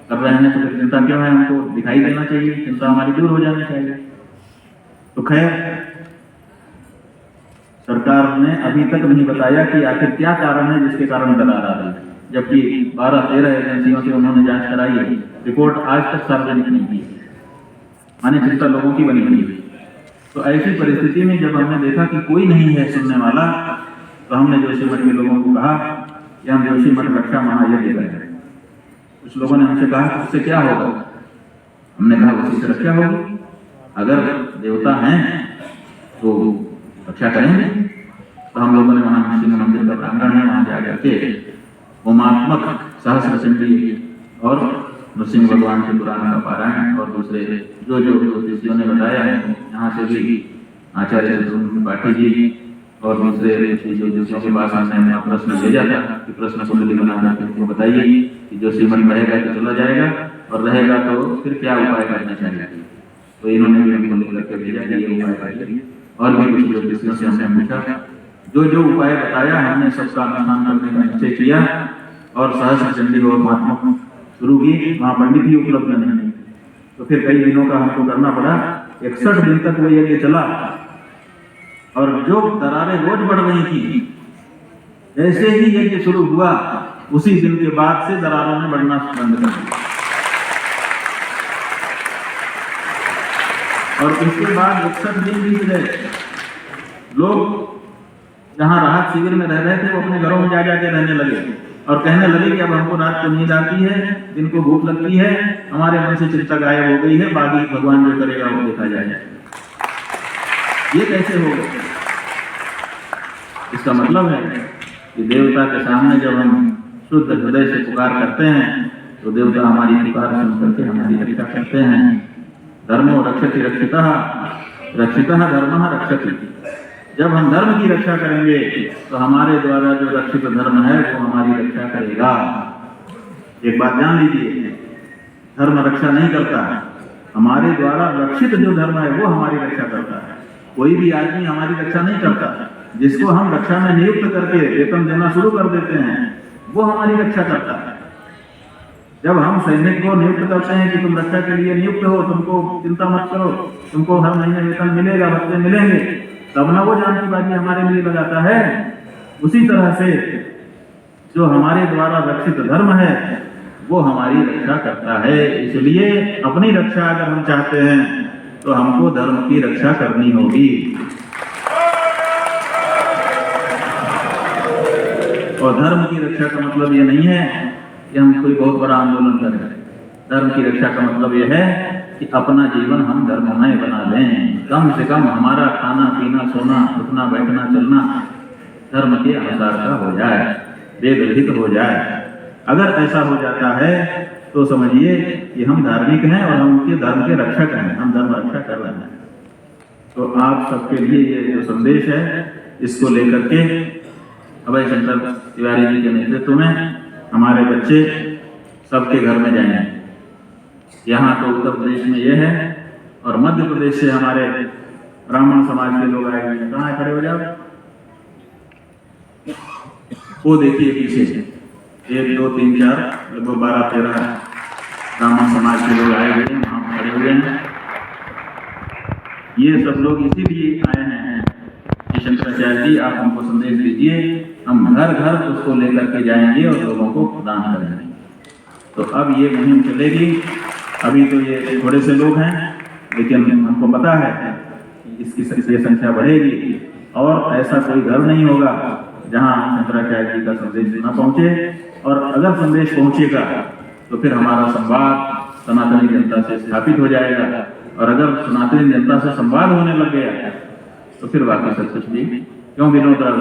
कर रहे हैं तो फिर चिंता क्यों है, हमको दिखाई देना चाहिए, चिंता हमारी दूर हो जानी चाहिए। तो खैर सरकार ने अभी तक नहीं बताया कि आखिर क्या कारण है जिसके कारण दरार आ रही है, जबकि 12-13 एजेंसियों से उन्होंने जांच कराई है। रिपोर्ट आज तक सार्वजनिक नहीं की, माने चिंता लोगों की बनी हुई है। तो ऐसी परिस्थिति में जब हमने देखा कि कोई नहीं है सुनने वाला, तो हमने जोशीमठ के लोगों को कहा कि हम जोशीमठ रक्षा महायज्ञ करें। कुछ लोगों ने हमसे कहा कि उससे क्या होगा। हमने कहा उसी से रक्षा होगी, अगर देवता हैं तो रक्षा करेंगे। तो हम लोगों ने वहां सिंह मंदिर का प्रांगण है, वहां जा करके होमात्मक सहस्त्र चंडी और नृसिंह भगवान के पुराण का पारायण और दूसरे जो ज्योतिषियों ने बताया है, यहाँ से भी आचार्य पाठी जी और दूसरे ज्योतिषियों के पास हमने अपना प्रश्न भेजा था कि प्रश्न कुंडली बनाना उनको बताइए कि जोशीमठ रहेगा तो चला जाएगा और रहेगा तो फिर क्या उपाय करना चाहिए। तो इन्होंने भी हमको लिख करके भेजा कि ये उपाय करिए। और भी कुछ ज्योतिषियों से हमने पूछा, जो उपाय बताया हमने सबका अनुष्ठान करने का निश्चय किया और सहस्त्र चंडी और महात्मा शुरू की। वहाँ पंडित ही उपलब्ध नहीं, तो फिर कई दिनों का हमको करना पड़ा। 61 दिन तक वो यज्ञ चला और जो दरारें रोज बढ़ रही थी, जैसे ही यज्ञ शुरू हुआ उसी दिन के बाद से दरारों ने बढ़ना बंद कर दिया। और इसके बाद 61 दिन बीत गए। लोग जहाँ राहत शिविर में रह रहे थे वो अपने घरों में जा जाके रहने लगे और कहने लगे कि अब हमको रात को नींद आती है, दिन को भूख लगती है, हमारे मन से चिंता गायब हो गई है, बाकी भगवान जो करेगा वो देखा जाएगा। ये कैसे होगा? इसका मतलब है कि देवता के सामने जब हम शुद्ध हृदय से पुकार करते हैं तो देवता हमारी पुकार सुन करके हमारी रक्षा करते हैं। धर्मो रक्षति रक्षितः, रक्षितः धर्मः रक्षति। जब हम धर्म की रक्षा करेंगे तो हमारे द्वारा जो रक्षित धर्म है वो हमारी रक्षा करेगा। एक बात जान लीजिए, धर्म रक्षा नहीं करता है, हमारे द्वारा रक्षित जो धर्म है वो हमारी रक्षा करता है। कोई भी आदमी हमारी रक्षा नहीं करता। जिसको हम रक्षा में नियुक्त करके वेतन देना शुरू कर देते हैं वो हमारी रक्षा करता है। जब हम सैनिक को नियुक्त करते हैं कि तुम रक्षा के लिए नियुक्त हो, तुमको चिंता मत करो, तुमको हर महीने वेतन मिलेगा, भत्ते मिलेंगे, तब ना वो जान की बाजी हमारे लिए लगाता है। उसी तरह से जो हमारे द्वारा रक्षित धर्म है वो हमारी रक्षा करता है। इसलिए अपनी रक्षा अगर हम चाहते हैं तो हमको धर्म की रक्षा करनी होगी। और धर्म की रक्षा का मतलब ये नहीं है कि हम कोई बहुत बड़ा आंदोलन करें। धर्म की रक्षा का मतलब ये है कि अपना जीवन हम धर्ममय बना लें। कम से कम हमारा खाना पीना सोना उठना बैठना चलना धर्म के अनुसार का हो जाए, वेद विहित हो जाए। अगर ऐसा हो जाता है तो समझिए कि हम धार्मिक हैं और हम उनके धर्म के रक्षक हैं, हम धर्म रक्षा कर रहे हैं। तो आप सबके लिए ये जो संदेश है इसको लेकर के अभय शंकर तिवारी जी के नेतृत्व में हमारे बच्चे सबके घर में जाएंगे। यहाँ तो उत्तर प्रदेश में ये है और मध्य प्रदेश से हमारे ब्राह्मण समाज के लोग आए हुए हैं। कहाँ खड़े हो जाओ, वो देखिए पीछे 1 2 3 4 लगभग 12-13 ब्राह्मण समाज के लोग आए हुए हैं, वहाँ खड़े हुए हैं। ये सब लोग इसीलिए आए हैं कि शंकराचार्य जी आप हमको संदेश दीजिए, हम घर घर उसको लेकर के जाएंगे और लोगों को प्रदान करेंगे। तो अब ये मुहिम चलेगी। अभी तो ये थोड़े से लोग हैं, लेकिन हमको पता है कि इसकी संख्या बढ़ेगी और ऐसा कोई घर नहीं होगा जहाँ शंकराचार्य जी का संदेश न पहुँचे। और अगर संदेश पहुँचेगा तो फिर हमारा संवाद सनातनी जनता से स्थापित हो जाएगा। और अगर सनातनी जनता से संवाद होने लग गया तो फिर बाकी सब कुछ भी क्यों विनोद राज,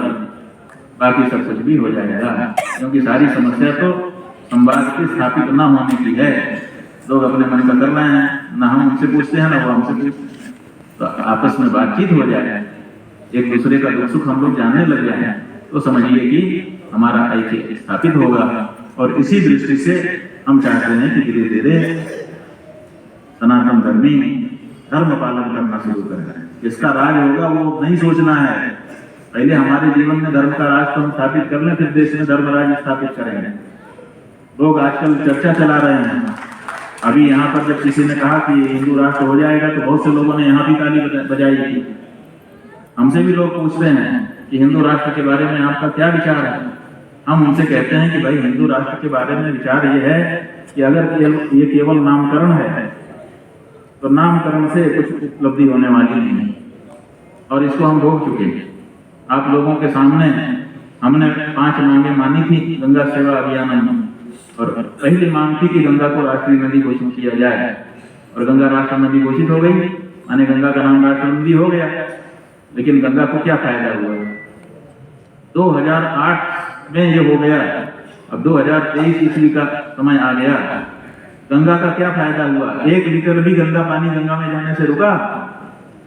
बाकी सब कुछ भी हो जाएगा। क्योंकि सारी समस्या तो संवाद के स्थापित न होने की है। लोग अपने मन का कर रहे हैं, ना हम उनसे पूछते हैं ना वो हमसे पूछते हैं। तो आपस में बातचीत हो जाए, एक दूसरे का दुख सुख हम लोग जानने लग जाए तो समझिए कि हमारा ऐक्य स्थापित होगा। और इसी दृष्टि से हम चाहते हैं कि धीरे धीरे सनातन धर्मी धर्म पालन करना शुरू करें। जिसका राज होगा वो नहीं सोचना है, पहले हमारे जीवन में धर्म का राज तो हम स्थापित कर लें, फिर देश में धर्म राज स्थापित करेंगे। लोग आजकल चर्चा चला रहे हैं। अभी यहाँ पर जब किसी ने कहा कि हिंदू राष्ट्र हो जाएगा तो बहुत से लोगों ने यहाँ भी ताली बजाई थी। हमसे भी लोग पूछते हैं कि हिंदू राष्ट्र के बारे में आपका क्या विचार है। हम उनसे कहते हैं कि भाई हिंदू राष्ट्र के बारे में विचार ये है कि अगर ये केवल नामकरण है तो नामकरण से कुछ उपलब्धि होने वाली नहीं है और इसको हम भोग चुके हैं। आप लोगों के सामने हमने 5 मांगे मानी थी गंगा सेवा अभियान में, और पहली मांग थी कि गंगा को राष्ट्रीय नदी घोषित किया जाए और गंगा राष्ट्र नदी घोषित हो गई, माने गंगा का नाम राष्ट्र नदी हो गया। लेकिन गंगा को क्या फायदा हुआ? 2008 में ये हो गया, अब 2023 ईस्वी का समय आ गया। गंगा का क्या फायदा हुआ? 1 लीटर भी गंगा पानी गंगा में जाने से रुका?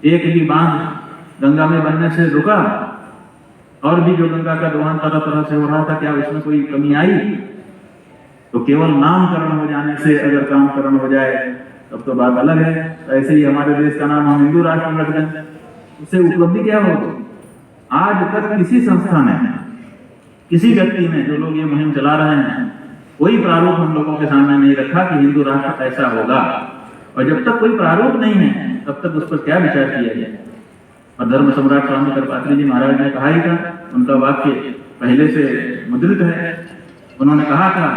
एक भी बांध गंगा में बनने से रुका? और भी जो गंगा का दोहन तरह तरह से हो रहा था, क्या उसमें कोई कमी आई? तो केवल नामकरण हो जाने से अगर कामकरण हो जाए तब तो बात अलग है। ऐसे ही हमारे देश का नाम हम हिंदू राष्ट्र रख दें, उससे उपलब्धि क्या होगी? आज तक किसी संस्था ने, किसी व्यक्ति ने, जो लोग ये मुहिम चला रहे हैं, कोई प्रारूप हम लोगों के सामने नहीं रखा कि हिंदू राष्ट्र ऐसा होगा। और जब तक कोई प्रारूप नहीं है तब तक उस पर क्या विचार किया जाए? और धर्म सम्राट स्वामी कृपात्री जी महाराज ने कहा ही था, उनका वाक्य पहले से मुद्रित है। उन्होंने कहा था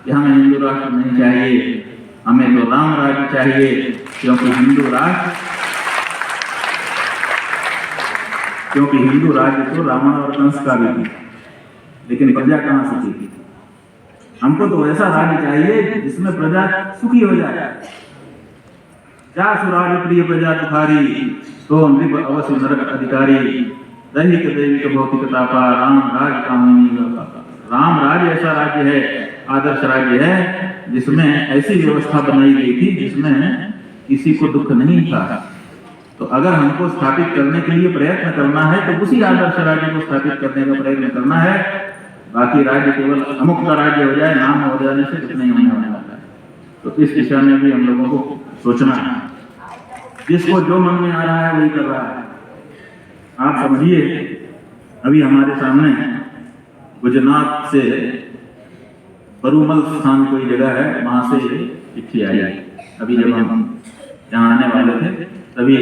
कि हमें हिंदू राष्ट्र नहीं चाहिए, हमें तो राम राज्य चाहिए, क्योंकि हिंदू राज्य तो रावण और कंस का भी थी, लेकिन प्रजा कहाँ सुखी थी? हमको तो ऐसा राज्य चाहिए जिसमें प्रजा सुखी हो जाए। क्या सुराज प्रिय प्रजा तुखारी, तो नृप अवश्य नरक अधिकारी, दैहिक दैविक भौतिक तापा, राम राज कामनी। राम राज्य ऐसा राज्य है, आदर्श राज्य है जिसमें ऐसी व्यवस्था बनाई गई थी जिसमें किसी को दुख नहीं था। तो अगर हमको स्थापित करने के लिए प्रयत्न करना है तो उसी आदर्श राज्य को स्थापित करने का प्रयत्न करना है। बाकी राज्य केवल अमुक का राज्य हो जाए, नाम हो जाने से कुछ नहीं होने वाला है। तो इस दिशा में भी हम लोगों को सोचना है। जिसको जो मन में आ रहा है वही कर रहा है। आप समझिए, अभी हमारे सामने गुजरात से बरूमल स्थान कोई जगह है, वहां से चिट्ठी आई। अभी जब हम यहाँ आने वाले थे तभी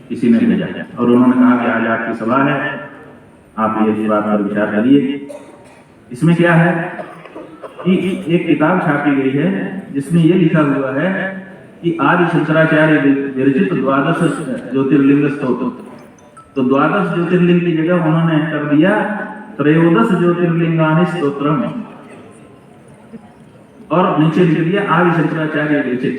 किसी ने भेजा और उन्होंने कहा कि आज आपकी सभा है, आप ये बात पर विचार करिए। इसमें क्या है कि एक किताब छापी गई है जिसमें ये लिखा हुआ है कि आदि शंकराचार्य विरचित 12 ज्योतिर्लिंग स्तोत्र। तो 12 ज्योतिर्लिंग की जगह उन्होंने कर दिया 13 ज्योतिर्लिंगानि स्तोत्रम, और नीचे लिख दिया आदि शंकराचार्य विरचित।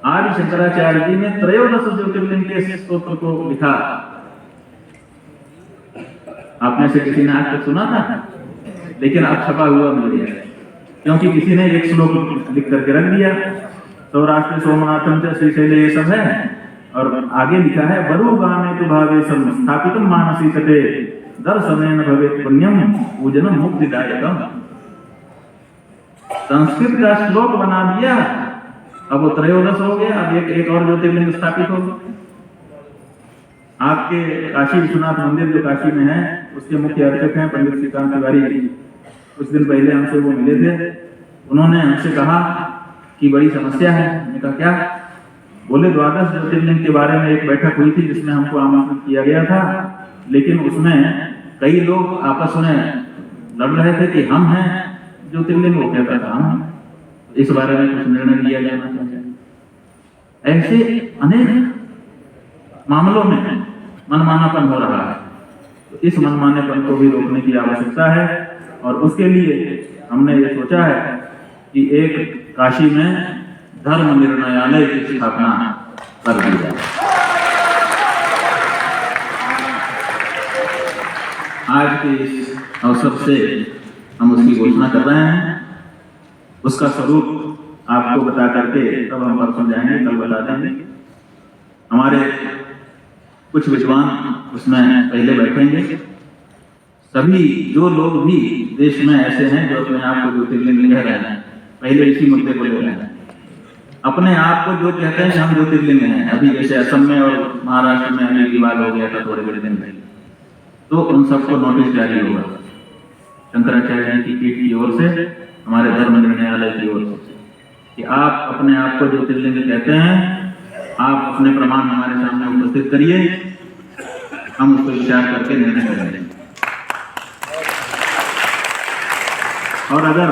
आदि शंकराचार्य जी ने 13 ज्योतिर्लिंग के स्तोत्र को लिखा। आप में से किसी ने आज तक सुना था, लेकिन अब छपा हुआ मिल गया, क्योंकि किसी ने एक श्लोक लिख करके रख दिया। सौराष्ट्र सोमनाथम च श्रीशैले ये सब है, और आगे लिखा है बरु गाने तु भावे स्थापितम मानसी तटे दर्शनेन भवेत् पुण्यम पूजनम मुक्तिदायकम। संस्कृत का श्लोक बना दिया, अब वो 13 हो गया। अब एक और ज्योतिर्लिंग स्थापित हो गया। आपके काशी विश्वनाथ मंदिर जो काशी में है, उसके मुख्य अर्चक हैं पंडित श्रीकांत तिवारी। कुछ दिन पहले हमसे वो मिले थे। उन्होंने हमसे कहा कि बड़ी समस्या है। मैंने कहा क्या? बोले 12 ज्योतिर्लिंग के बारे में एक बैठक हुई थी जिसमें हमको आमंत्रित किया गया था, लेकिन उसमें कई लोग आपस में लड़ रहे थे कि हम हैं ज्योतिर्लिंग, वो कहता था हम। इस बारे में कुछ निर्णय लिया जाना चाहिए। ऐसे अनेक मामलों में मनमानापन हो रहा है, तो इस मनमानेपन को भी रोकने की आवश्यकता है। और उसके लिए हमने ये सोचा है कि एक काशी में धर्म निर्णयालय की स्थापना कर दी जाए। आज के इस अवसर से हम उसकी घोषणा कर रहे हैं। उसका स्वरूप आपको बता करके तब हम परसों जाएंगे, कल बता देंगे। हमारे कुछ विद्वान उसमें पहले बैठेंगे। सभी जो लोग भी देश में ऐसे हैं जो अपने आप को ज्योतिर्लिंग कह रहे हैं, पहले इसी मुद्दे को ले रहे हैं। अपने आप को जो कहते हैं हम ज्योतिर्लिंग हैं, अभी जैसे असम में और महाराष्ट्र में अभी विवाद हो गया था थोड़े बड़े दिन पहले, तो उन सबको नोटिस जारी होगा शंकराचार्य जी की पीठ की ओर से, हमारे धर्म निर्णयालय की ओर से, कि आप अपने आप को ज्योतिर्लिंग कहते हैं, आप अपने प्रमाण हमारे सामने उपस्थित करिए, हम उस पर विचार करके निर्णय करेंगे। और अगर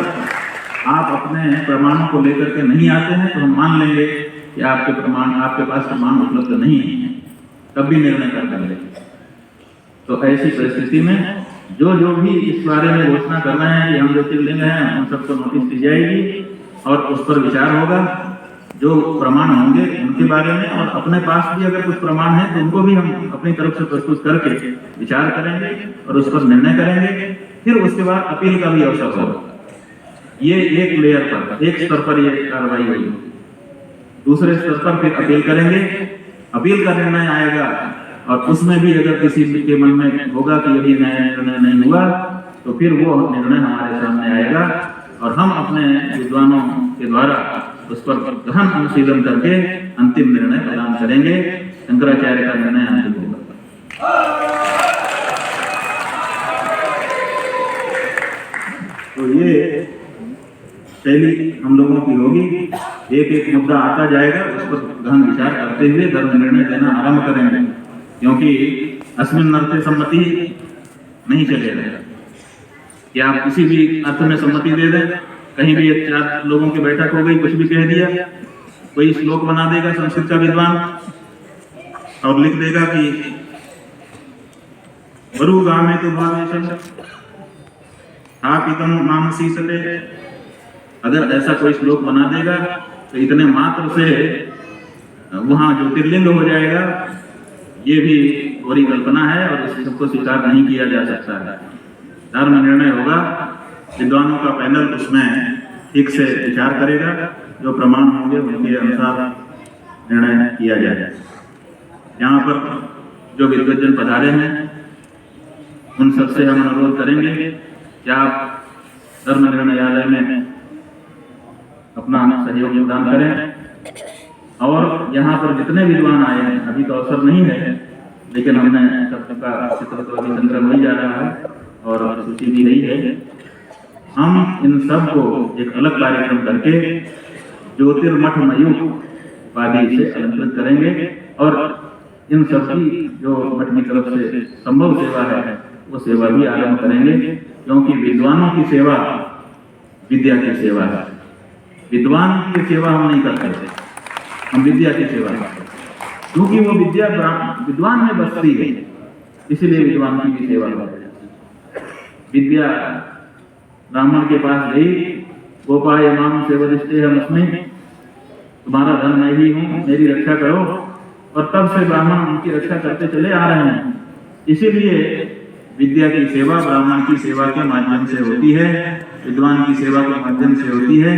आप अपने प्रमाणों को लेकर के नहीं आते हैं तो हम मान लेंगे कि आपके पास प्रमाण उपलब्ध नहीं है, तब भी निर्णय कर देंगे। तो ऐसी परिस्थिति में जो भी इस बारे में घोषणा कर रहे हैं कि हम ज्योतिर्लिंग हैं, उन सबको नोटिस दी जाएगी और उस पर विचार होगा। जो प्रमाण होंगे उनके बारे में, और अपने पास भी अगर कुछ प्रमाण है तो उनको भी हम अपनी तरफ से प्रस्तुत करके विचार करेंगे और उस पर निर्णय करेंगे। फिर उसके बाद अपील का भी अवसर होगा। ये एक लेयर पर, एक स्तर पर ये कार्रवाई होगी। दूसरे स्तर पर फिर अपील करेंगे, अपील का निर्णय आएगा, और उसमें भी अगर किसी के मन में होगा कि यदि निर्णय नहीं हुआ तो फिर वो निर्णय हमारे सामने आएगा और हम अपने विद्वानों के द्वारा उस पर गहन अनुशीलन करके अंतिम निर्णय प्रदान करेंगे। शंकराचार्य का निर्णय अंतिम होगा। तो ये शैली हम लोगों की होगी। एक एक मुद्दा आता जाएगा, उस पर गहन विचार करते हुए धर्म निर्णय देना आरंभ करेंगे, क्योंकि अस्मिन् अर्थे सम्मति नहीं चलेगा कि आप किसी भी अर्थ में सम्मति दे दें। कहीं भी 4 लोगों की बैठक हो गई, कुछ भी कह दिया, कोई श्लोक बना देगा संस्कृत का विद्वान और लिख देगा कि बरु गामे तु भावेशं स्थापितं मानसी तटे। अगर ऐसा कोई श्लोक बना देगा तो इतने मात्र से वहां ज्योतिर्लिंग हो जाएगा। ये भी पूरी कल्पना है और इस सबको स्वीकार नहीं किया जा सकता है। धर्म निर्णय होगा, विद्वानों का पैनल उसमें ठीक से विचार करेगा, जो प्रमाण होंगे उनके अनुसार निर्णय किया जाएगा। यहाँ पर जो विद्वज्जन पधारे हैं उन सबसे हम अनुरोध करेंगे कि आप धर्म निर्णयालय में अपना सहयोग प्रदान करें। और यहाँ पर जितने विद्वान आए हैं, अभी तो अवसर नहीं है, लेकिन हमने सबका चित्र तो अभी संग्रह हो ही जा रहा है और सूची भी नहीं है। हम इन सब को एक अलग कार्यक्रम करके ज्योतिर्मठ मयूख उपाधि से अलंकृत करेंगे और इन सबकी जो मठ की तरफ से संभव सेवा है वो सेवा भी आरंभ करेंगे, क्योंकि विद्वानों की सेवा विद्या की सेवा है। विद्वान की सेवा हम नहीं कर सकते, हम विद्या की सेवा करते हैं, क्योंकि वो विद्या विद्वान में बसती है, इसीलिए विद्वान की भी सेवा करते हैं। विद्या ब्राह्मण के पास गई, गोपाय माम सेवदिष्टे हम उसमें, तुम्हारा धन मैं ही हूँ, मेरी रक्षा करो, और तब से ब्राह्मण उनकी रक्षा करते चले आ रहे हैं। इसीलिए विद्या की सेवा ब्राह्मण की सेवा के माध्यम से होती है, विद्वान की सेवा के माध्यम से होती है।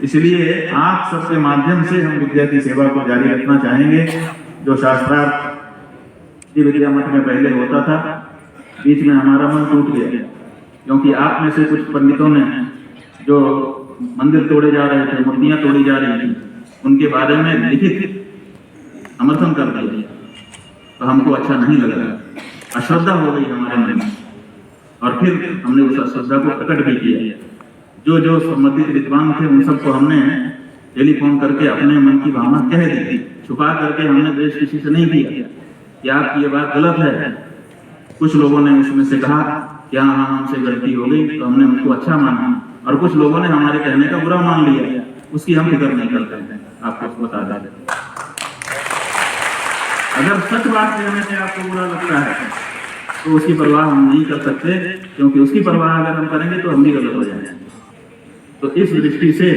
इसलिए आप सबके माध्यम से हम विद्या की सेवा को जारी रखना चाहेंगे। जो शास्त्रार्थ विद्या मठ में पहले होता था, बीच में हमारा मन टूट गया, क्योंकि आप में से कुछ पंडितों ने जो मंदिर तोड़े जा रहे थे, मूर्तियां तोड़ी जा रही थी, उनके बारे में लिखित समर्थन कर दिया, तो हमको अच्छा नहीं लग रहा, अश्रद्धा हो गई हमारे मन में, और फिर हमने उस अश्रद्धा को प्रकट भी किया। जो जो संबंधित विद्वान थे उन सबको हमने टेलीफोन करके अपने मन की भावना कह दी थी, छुपा करके हमने देश किसी से नहीं किया कि आपकी ये बात गलत है। कुछ लोगों ने उसमें से कहा कि हाँ हमसे गलती हो गई, तो हमने उनको अच्छा माना, और कुछ लोगों ने हमारे कहने का बुरा मान लिया, उसकी हम फिक्र नहीं करते हैं। आपको बता दें, अगर सच बात कहने से आपको बुरा लगता है तो उसकी परवाह हम नहीं कर सकते, क्योंकि उसकी परवाह अगर हम करेंगे तो हम भी गलत हो जाएंगे। तो इस दृष्टि से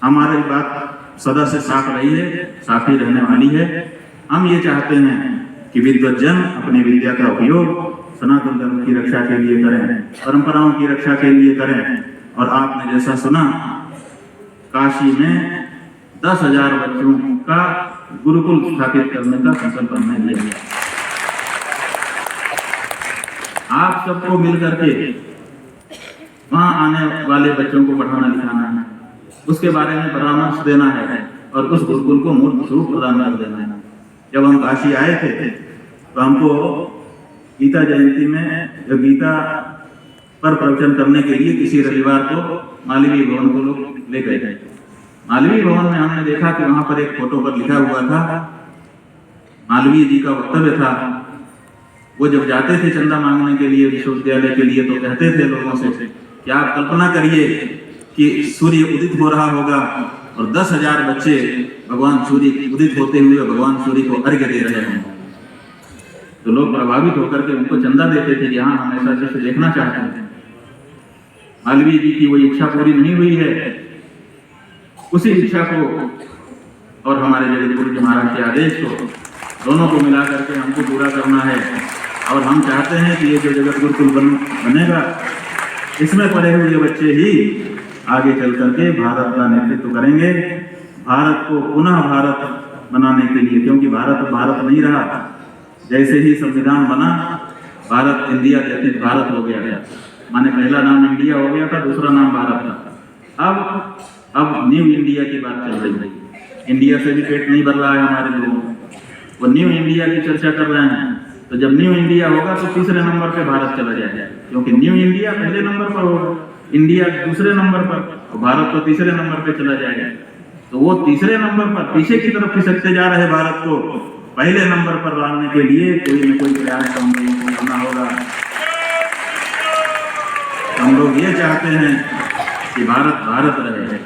हमारी बात सदा से साफ रही है, साफ ही रहने वाली है। हम ये चाहते हैं कि विद्वज्जन अपनी विद्या का उपयोग सनातन धर्म की रक्षा के लिए करें, परंपराओं की रक्षा के लिए करें। और आपने जैसा सुना, काशी में 10,000 बच्चों का गुरुकुल स्थापित करने का संकल्प हमने लिया। आप सबको मिलकर के वहां आने वाले बच्चों को पढ़ाना लिखाना है, उसके बारे में परामर्श देना है, और उस गुरुकुल को मूर्त स्वरूप प्रदान कर देना है। जब हम काशी आए थे तो हमको गीता जयंती में जो गीता पर प्रवचन करने के लिए किसी रविवार को मालवीय भवन को लोग ले गए थे। मालवीय भवन में हमने देखा कि वहां पर एक फोटो पर लिखा हुआ था, मालवीय जी का वक्तव्य था। वो जब जाते थे चंदा मांगने के लिए विश्वविद्यालय के लिए, तो कहते थे लोगों से कि आप कल्पना करिए कि सूर्य उदित हो रहा होगा और 10,000 बच्चे भगवान सूर्य उदित होते हुए भगवान सूर्य को अर्घ्य दे रहे हैं। तो लोग प्रभावित होकर के उनको चंदा देते थे कि हाँ हम ऐसा दृश्य देखना चाहते हैं। मालवीय जी की वो इच्छा पूरी नहीं हुई है, उसी इच्छा को और हमारे जगत गुरु जी महाराज के आदेश को, दोनों को मिला करके हमको पूरा करना है। और हम चाहते हैं कि ये जो जगत गुरुकुल बनेगा, इसमें पढ़े हुए बच्चे ही आगे चल करके भारत का नेतृत्व करेंगे, भारत को पुनः भारत बनाने के लिए। क्योंकि भारत भारत नहीं रहा, जैसे ही संविधान बना भारत इंडिया व्यतीत भारत हो गया, माने पहला नाम इंडिया हो गया था, दूसरा नाम भारत था। अब न्यू इंडिया की बात चल रही है। इंडिया से भी पेट नहीं भर रहा है हमारे लोगों को, वो न्यू इंडिया की चर्चा कर रहे हैं। तो जब न्यू इंडिया होगा तो तीसरे नंबर पे भारत चला जाएगा, क्योंकि न्यू इंडिया पहले नंबर पर होगा, इंडिया दूसरे नंबर पर, और भारत तो तीसरे नंबर पे चला जाएगा। तो वो तीसरे नंबर पर पीछे की तरफ खिसकते जा रहे भारत को पहले नंबर पर लाने के लिए कोई न कोई प्रयास हम लोगों को करना होगा। हम लोग ये चाहते हैं कि भारत भारत रहे,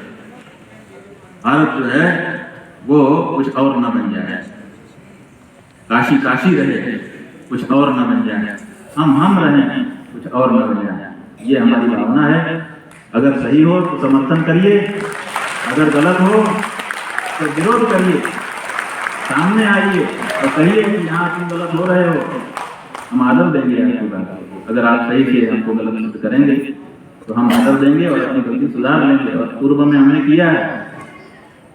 भारत जो है वो कुछ और न बन जाए, काशी काशी रहे, कुछ और न बन जाए, हम रहें, कुछ और न बन जाए। ये हमारी भावना है। अगर सही हो तो समर्थन करिए, अगर गलत हो तो विरोध करिए, सामने आइए और कहिए कि यहाँ तुम गलत हो रहे हो, हम आदर देंगे आपकी बात। अगर आप सही से हमको गलत करेंगे तो हम बदल देंगे और अपनी गलती सुधार लेंगे। और पूर्व में हमने किया है,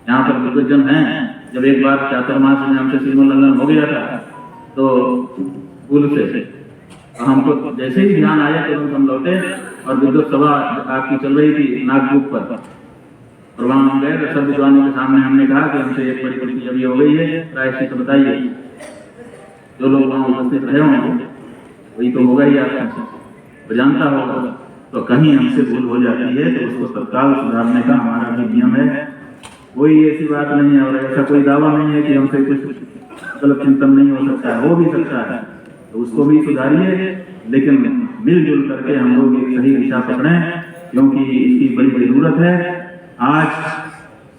यहाँ पर बुजुर्गजन हैं, जब एक बार चातुर्मास में हमसे सीमोल्लंघन हो गया था तो भूल से तो हमको जैसे ही ध्यान आया तुरंत हम लौटे और विद्युत सभा आपकी चल रही थी नागबुक पर, और वहाँ हम गए तो सब विद्वानों के सामने हमने कहा कि हमसे एक बड़ी गलती अभी हो गई है, प्रायश्चित बताइए। जो लोग वहाँ उपस्थित रहे होंगे वही तो होगा ही आपसे, वो जानता होगा। तो कहीं हमसे भूल हो जाती है तो उसको तत्काल सुधारने का हमारा भी नियम है। कोई ऐसी बात नहीं है और ऐसा कोई दावा नहीं है कि हमसे कुछ गलत चिंतन नहीं हो सकता है, हो भी सकता है, तो उसको भी सुधारिए, लेकिन मिलजुल करके हम लोग एक सही दिशा पकड़ें, क्योंकि इसकी बड़ी जरूरत है। आज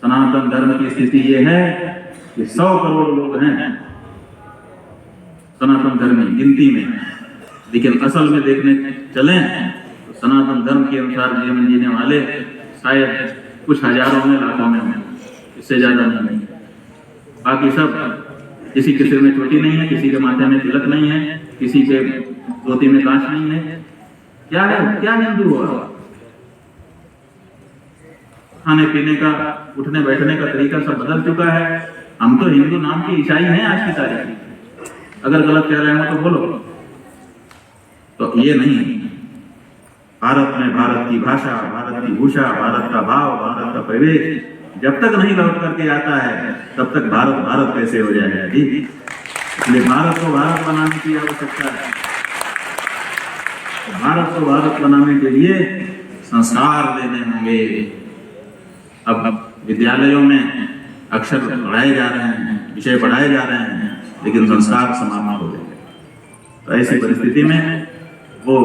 सनातन धर्म की स्थिति ये है कि 100 करोड़ लोग हैं सनातन धर्म की गिनती में, लेकिन असल में देखने चलें तो सनातन धर्म के अनुसार जीवन जीने वाले शायद कुछ हजारों में लाखों में हों, इससे ज्यादा नहीं। बाकी सब किसी के सिर में चोटी नहीं है, किसी के माथे में तिलक नहीं है, किसी के धोती में कांच नहीं है। क्या है, क्या हिंदू हुआ? खाने पीने का, उठने बैठने का तरीका सब बदल चुका है। हम तो हिंदू नाम के ईसाई हैं आज की तारीख। अगर गलत कह रहे हो तो बोलो। तो ये नहीं, भारत में भारत की भाषा, भारत की भूषा, भारत का भाव, भारत का प्रवेश जब तक नहीं लौट करके आता है तब तक भारत भारत कैसे हो जाएगा जी। इसलिए भारत को भारत बनाने की आवश्यकता है। भारत को भारत बनाने के लिए संस्कार देने होंगे। अब विद्यालयों में अक्षर पढ़ाए जा रहे हैं, विषय पढ़ाए जा रहे हैं, लेकिन संस्कार समाप्त हो गए। तो ऐसी परिस्थिति में वो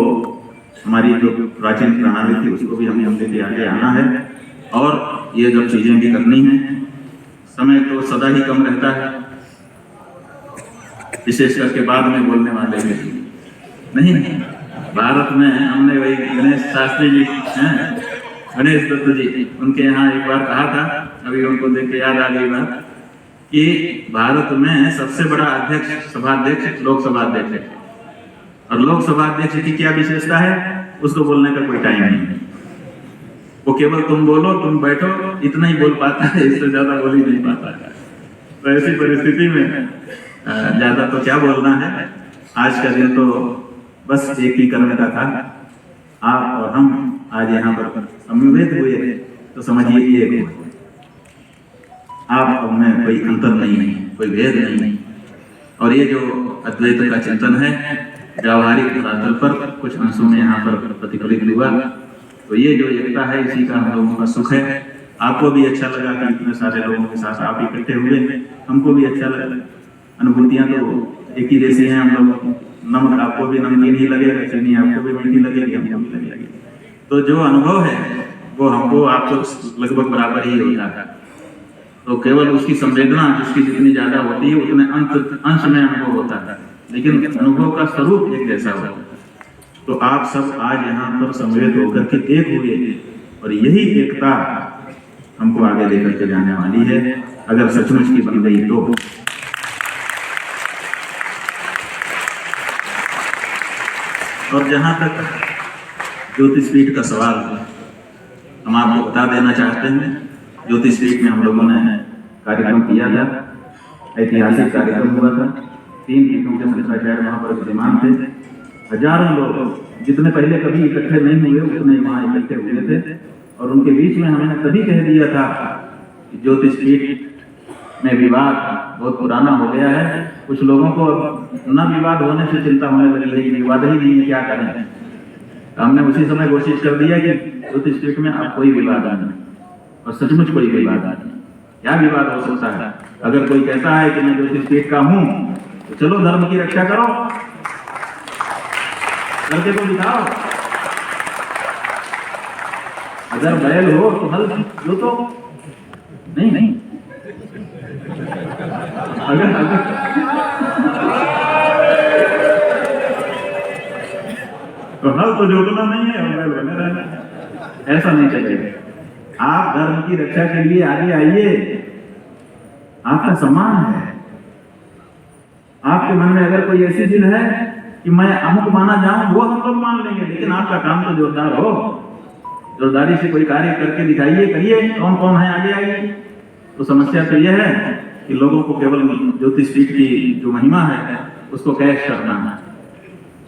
हमारी जो प्राचीन प्रणाली थी उसको भी हमें लेके आगे आना है। और ये जब चीजें भी करनी है, समय तो सदा ही कम रहता है, विशेष करके बाद में बोलने वाले भी नहीं। भारत में हमने वही गणेश शास्त्री जी हैं, गणेश दत्त जी, उनके यहाँ एक बार कहा था, अभी उनको देख के याद आ गई बात, कि भारत में सबसे बड़ा अध्यक्ष सभाध्यक्ष लोकसभा अध्यक्ष है, और लोकसभा अध्यक्ष की क्या विशेषता है, उसको बोलने का कोई टाइम नहीं है। वो केवल तुम बोलो, तुम बैठो, इतना ही बोल पाता है, इससे ज्यादा बोल ही नहीं पाता है। तो ऐसी परिस्थिति में ज्यादा तो क्या बोलना है। आज का दिन तो बस एक ही करने का था। आप और हम आज यहाँ पर समवेत हुए तो समझिए एक आप और मैं कोई अंतर नहीं है, कोई भेद नहीं। और ये जो अद्वैत का चिंतन है व्यावहारिक धरातल पर कुछ अंशों में यहाँ पर प्रतिफलित हुआ, तो ये जो एकता है इसी का हम लोगों का सुख है। आपको भी अच्छा लगा कि इतने सारे लोगों के साथ आप इकट्ठे हुए, हमको भी अच्छा लगा। अनुभूतियां तो एक ही जैसी हैं हम लोगों की। नमक आपको भी नमकीन ही लगेगा, चीनी आपको भी मीठी लगेगी, हमको भी लगेगी। तो जो अनुभव है वो हमको आपको लगभग बराबर ही होता है। तो केवल उसकी संवेदना जिसकी जितनी ज्यादा होती है उतने अंश में अनुभव होता है, लेकिन अनुभव का स्वरूप एक जैसा होता है। तो आप सब आज यहाँ पर समवेत होकर के एक हुए, और यही एकता हमको आगे लेकर के जाने वाली है, अगर सचमुच की बन गई तो। और जहां तक ज्योतिषपीठ का सवाल है, हम आपको बता देना चाहते हैं, ज्योतिषपीठ में हम लोगों ने कार्यक्रम किया था, ऐतिहासिक कार्यक्रम हुआ था। 3 पीठों के शंकराचार्य वहां पर विद्यमान थे। हजारों लोग जितने पहले कभी इकट्ठे नहीं हुए उतने वहां इकट्ठे हुए थे, और उनके बीच में हमने तभी कह दिया था कि ज्योतिषपीठ में विवाद बहुत पुराना हो गया है। कुछ लोगों को न विवाद होने से चिंता होने लगी है कि विवाद ही नहीं है, क्या करें। हमने उसी समय घोषित कर दिया कि ज्योतिषपीठ में अब कोई विवाद नहीं, और सचमुच कोई विवाद नहीं। क्या विवाद हो सकता है? अगर कोई कहता है कि मैं ज्योतिषपीठ का हूं तो चलो धर्म की रक्षा करो, करके तो दिखाओ। अगर बैल हो तो हल जो तो नहीं अगर तो हल तो जोड़ना नहीं है और बैल बने रहना, ऐसा नहीं चलेगा। आप धर्म की रक्षा के लिए आगे आइए, आपका सम्मान है। आपके मन में अगर कोई ऐसी जिद है कि मैं अमुक माना जाऊं, वो हम लोग मान लेंगे, लेकिन आपका काम तो जोरदार हो। जोरदारी से कोई कार्य करके दिखाइए, करिए, कौन कौन है आगे आइए। तो समस्या तो यह है कि लोगों को केवल ज्योतिष पीठ की जो महिमा है उसको कैश करना है।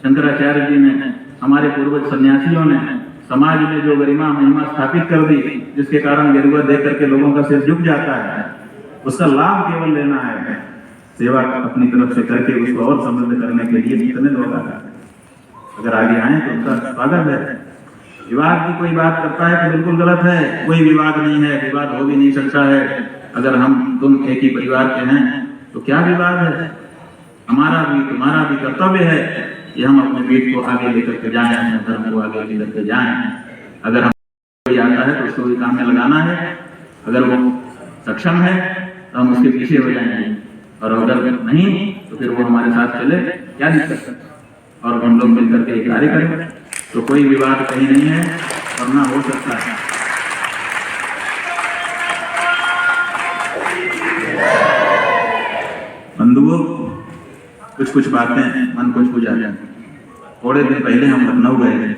शंकराचार्य जी ने, हमारे पूर्वज सन्यासियों ने समाज में जो गरिमा महिमा स्थापित कर दी, जिसके कारण गेरुआ देख करके लोगों का सिर झुक जाता है, उसका लाभ केवल लेना है। सेवा अपनी तरफ से करके उसको और समृद्ध करने के लिए कितने लोग आ रहे हैं। अगर आगे आए तो उनका स्वागत है। विवाद की कोई बात करता है तो बिल्कुल गलत है। कोई विवाद नहीं है, विवाद हो भी नहीं सकता है। अगर हम तुम एक ही परिवार के हैं तो क्या विवाद है। हमारा भी तुम्हारा भी कर्तव्य है कि हम अपने पीठ को आगे लेकर के जाएं, अपने धर्म को आगे लेकर के जाएं। अगर हम कोई आता है तो उसको भी काम में लगाना है। अगर वो सक्षम है तो हम उसके पीछे हो जाएंगे, और अगर नहीं तो फिर वो हमारे साथ चले, क्या दिक्कत है। और हम लोग मिलकर के कार्य करें तो कोई विवाद कहीं नहीं है और ना हो सकता है। बंधुओं, कुछ बातें मन को छू जाती। थोड़े दिन पहले हम लखनऊ गए थे,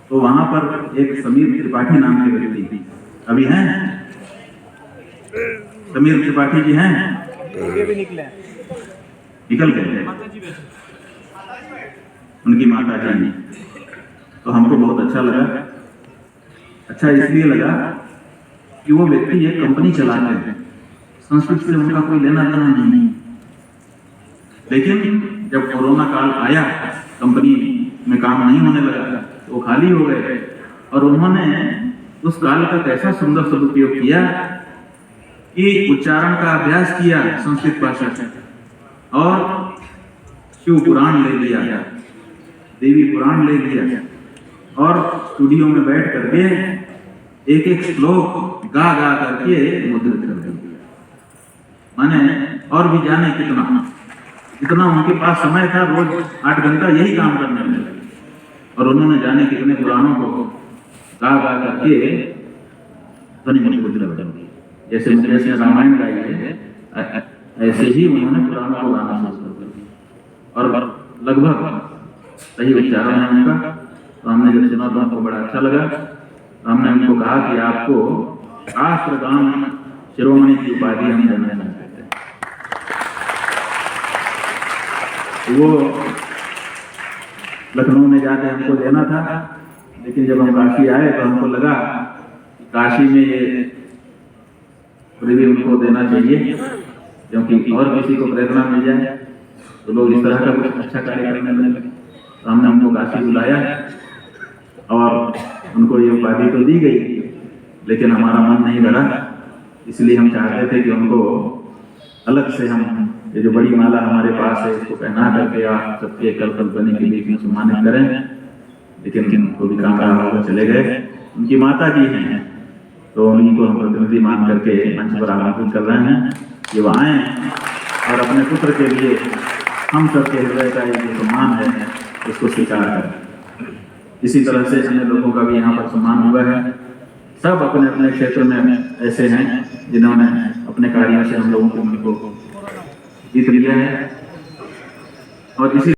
तो वहां पर एक समीर त्रिपाठी नाम के व्यक्ति अभी हैं। समीर त्रिपाठी जी हैं, निकल गए उनकी माता जी। तो हमको बहुत अच्छा लगा। अच्छा इसलिए लगा कि वो व्यक्ति एक कंपनी चलाते हैं, संस्कृत से उनका कोई लेना देना नहीं। लेकिन जब कोरोना काल आया, कंपनी में काम नहीं होने लगा तो वो खाली हो गए, और उन्होंने उस काल का कैसा सुंदर सदुपयोग किया कि उच्चारण का अभ्यास किया संस्कृत भाषा से, और शिव पुराण ले लिया, देवी पुराण ले लिया, और स्टूडियो में बैठ करके एक एक श्लोक गा गा करके मुद्रित कर दिया। माने और भी जाने कितना उनके पास समय था, रोज 8 घंटा यही काम करने में लगे, और उन्होंने जाने कितने पुराणों को गा गा करके ध्वनि मुद्रित कर दिया। जैसे रामायण गाई है, ऐसे ही उन्होंने पुराणों को गाना शुरू कर दिया, और लगभग सही उच्चारण है उनका। तो हमने जब सुना तो हमको बड़ा अच्छा लगा। तो हमने उनको कहा कि आपको शास्त्रगान शिरोमणि की उपाधि हम देना चाहते हैं। वो लखनऊ में जाके हमको देना था, लेकिन जब हम काशी आए तो हमको लगा कि काशी में ये भी उनको देना चाहिए, क्योंकि और किसी को प्रेरणा मिल जाए तो लोग इस तरह का कुछ अच्छा कार्य करने लगे। तो हमने उनको काशी बुलाया और उनको ये उपाधि तो दी गई, लेकिन हमारा मन नहीं भरा। इसलिए हम चाहते थे कि उनको अलग से हम ये जो बड़ी माला हमारे पास है इसको पहना करके आप सबके कल्पना के बीच में सम्मानित करें। लेकिन उनको भी काम रहा होगा, चले गए। उनकी माता जी हैं, तो उन्हीं को हम प्रतिनिधि मान करके मंच पर आमंत्रित कर रहे हैं कि वो आए और अपने पुत्र के लिए हम सबके हृदय का ये सम्मान है उसको स्वीकार करें। इसी तरह से अन्य लोगों का भी यहाँ पर सम्मान हुआ है। सब अपने अपने क्षेत्र में ऐसे हैं जिन्होंने अपने कार्यों से हम लोगों को जीत लिया है, और इसी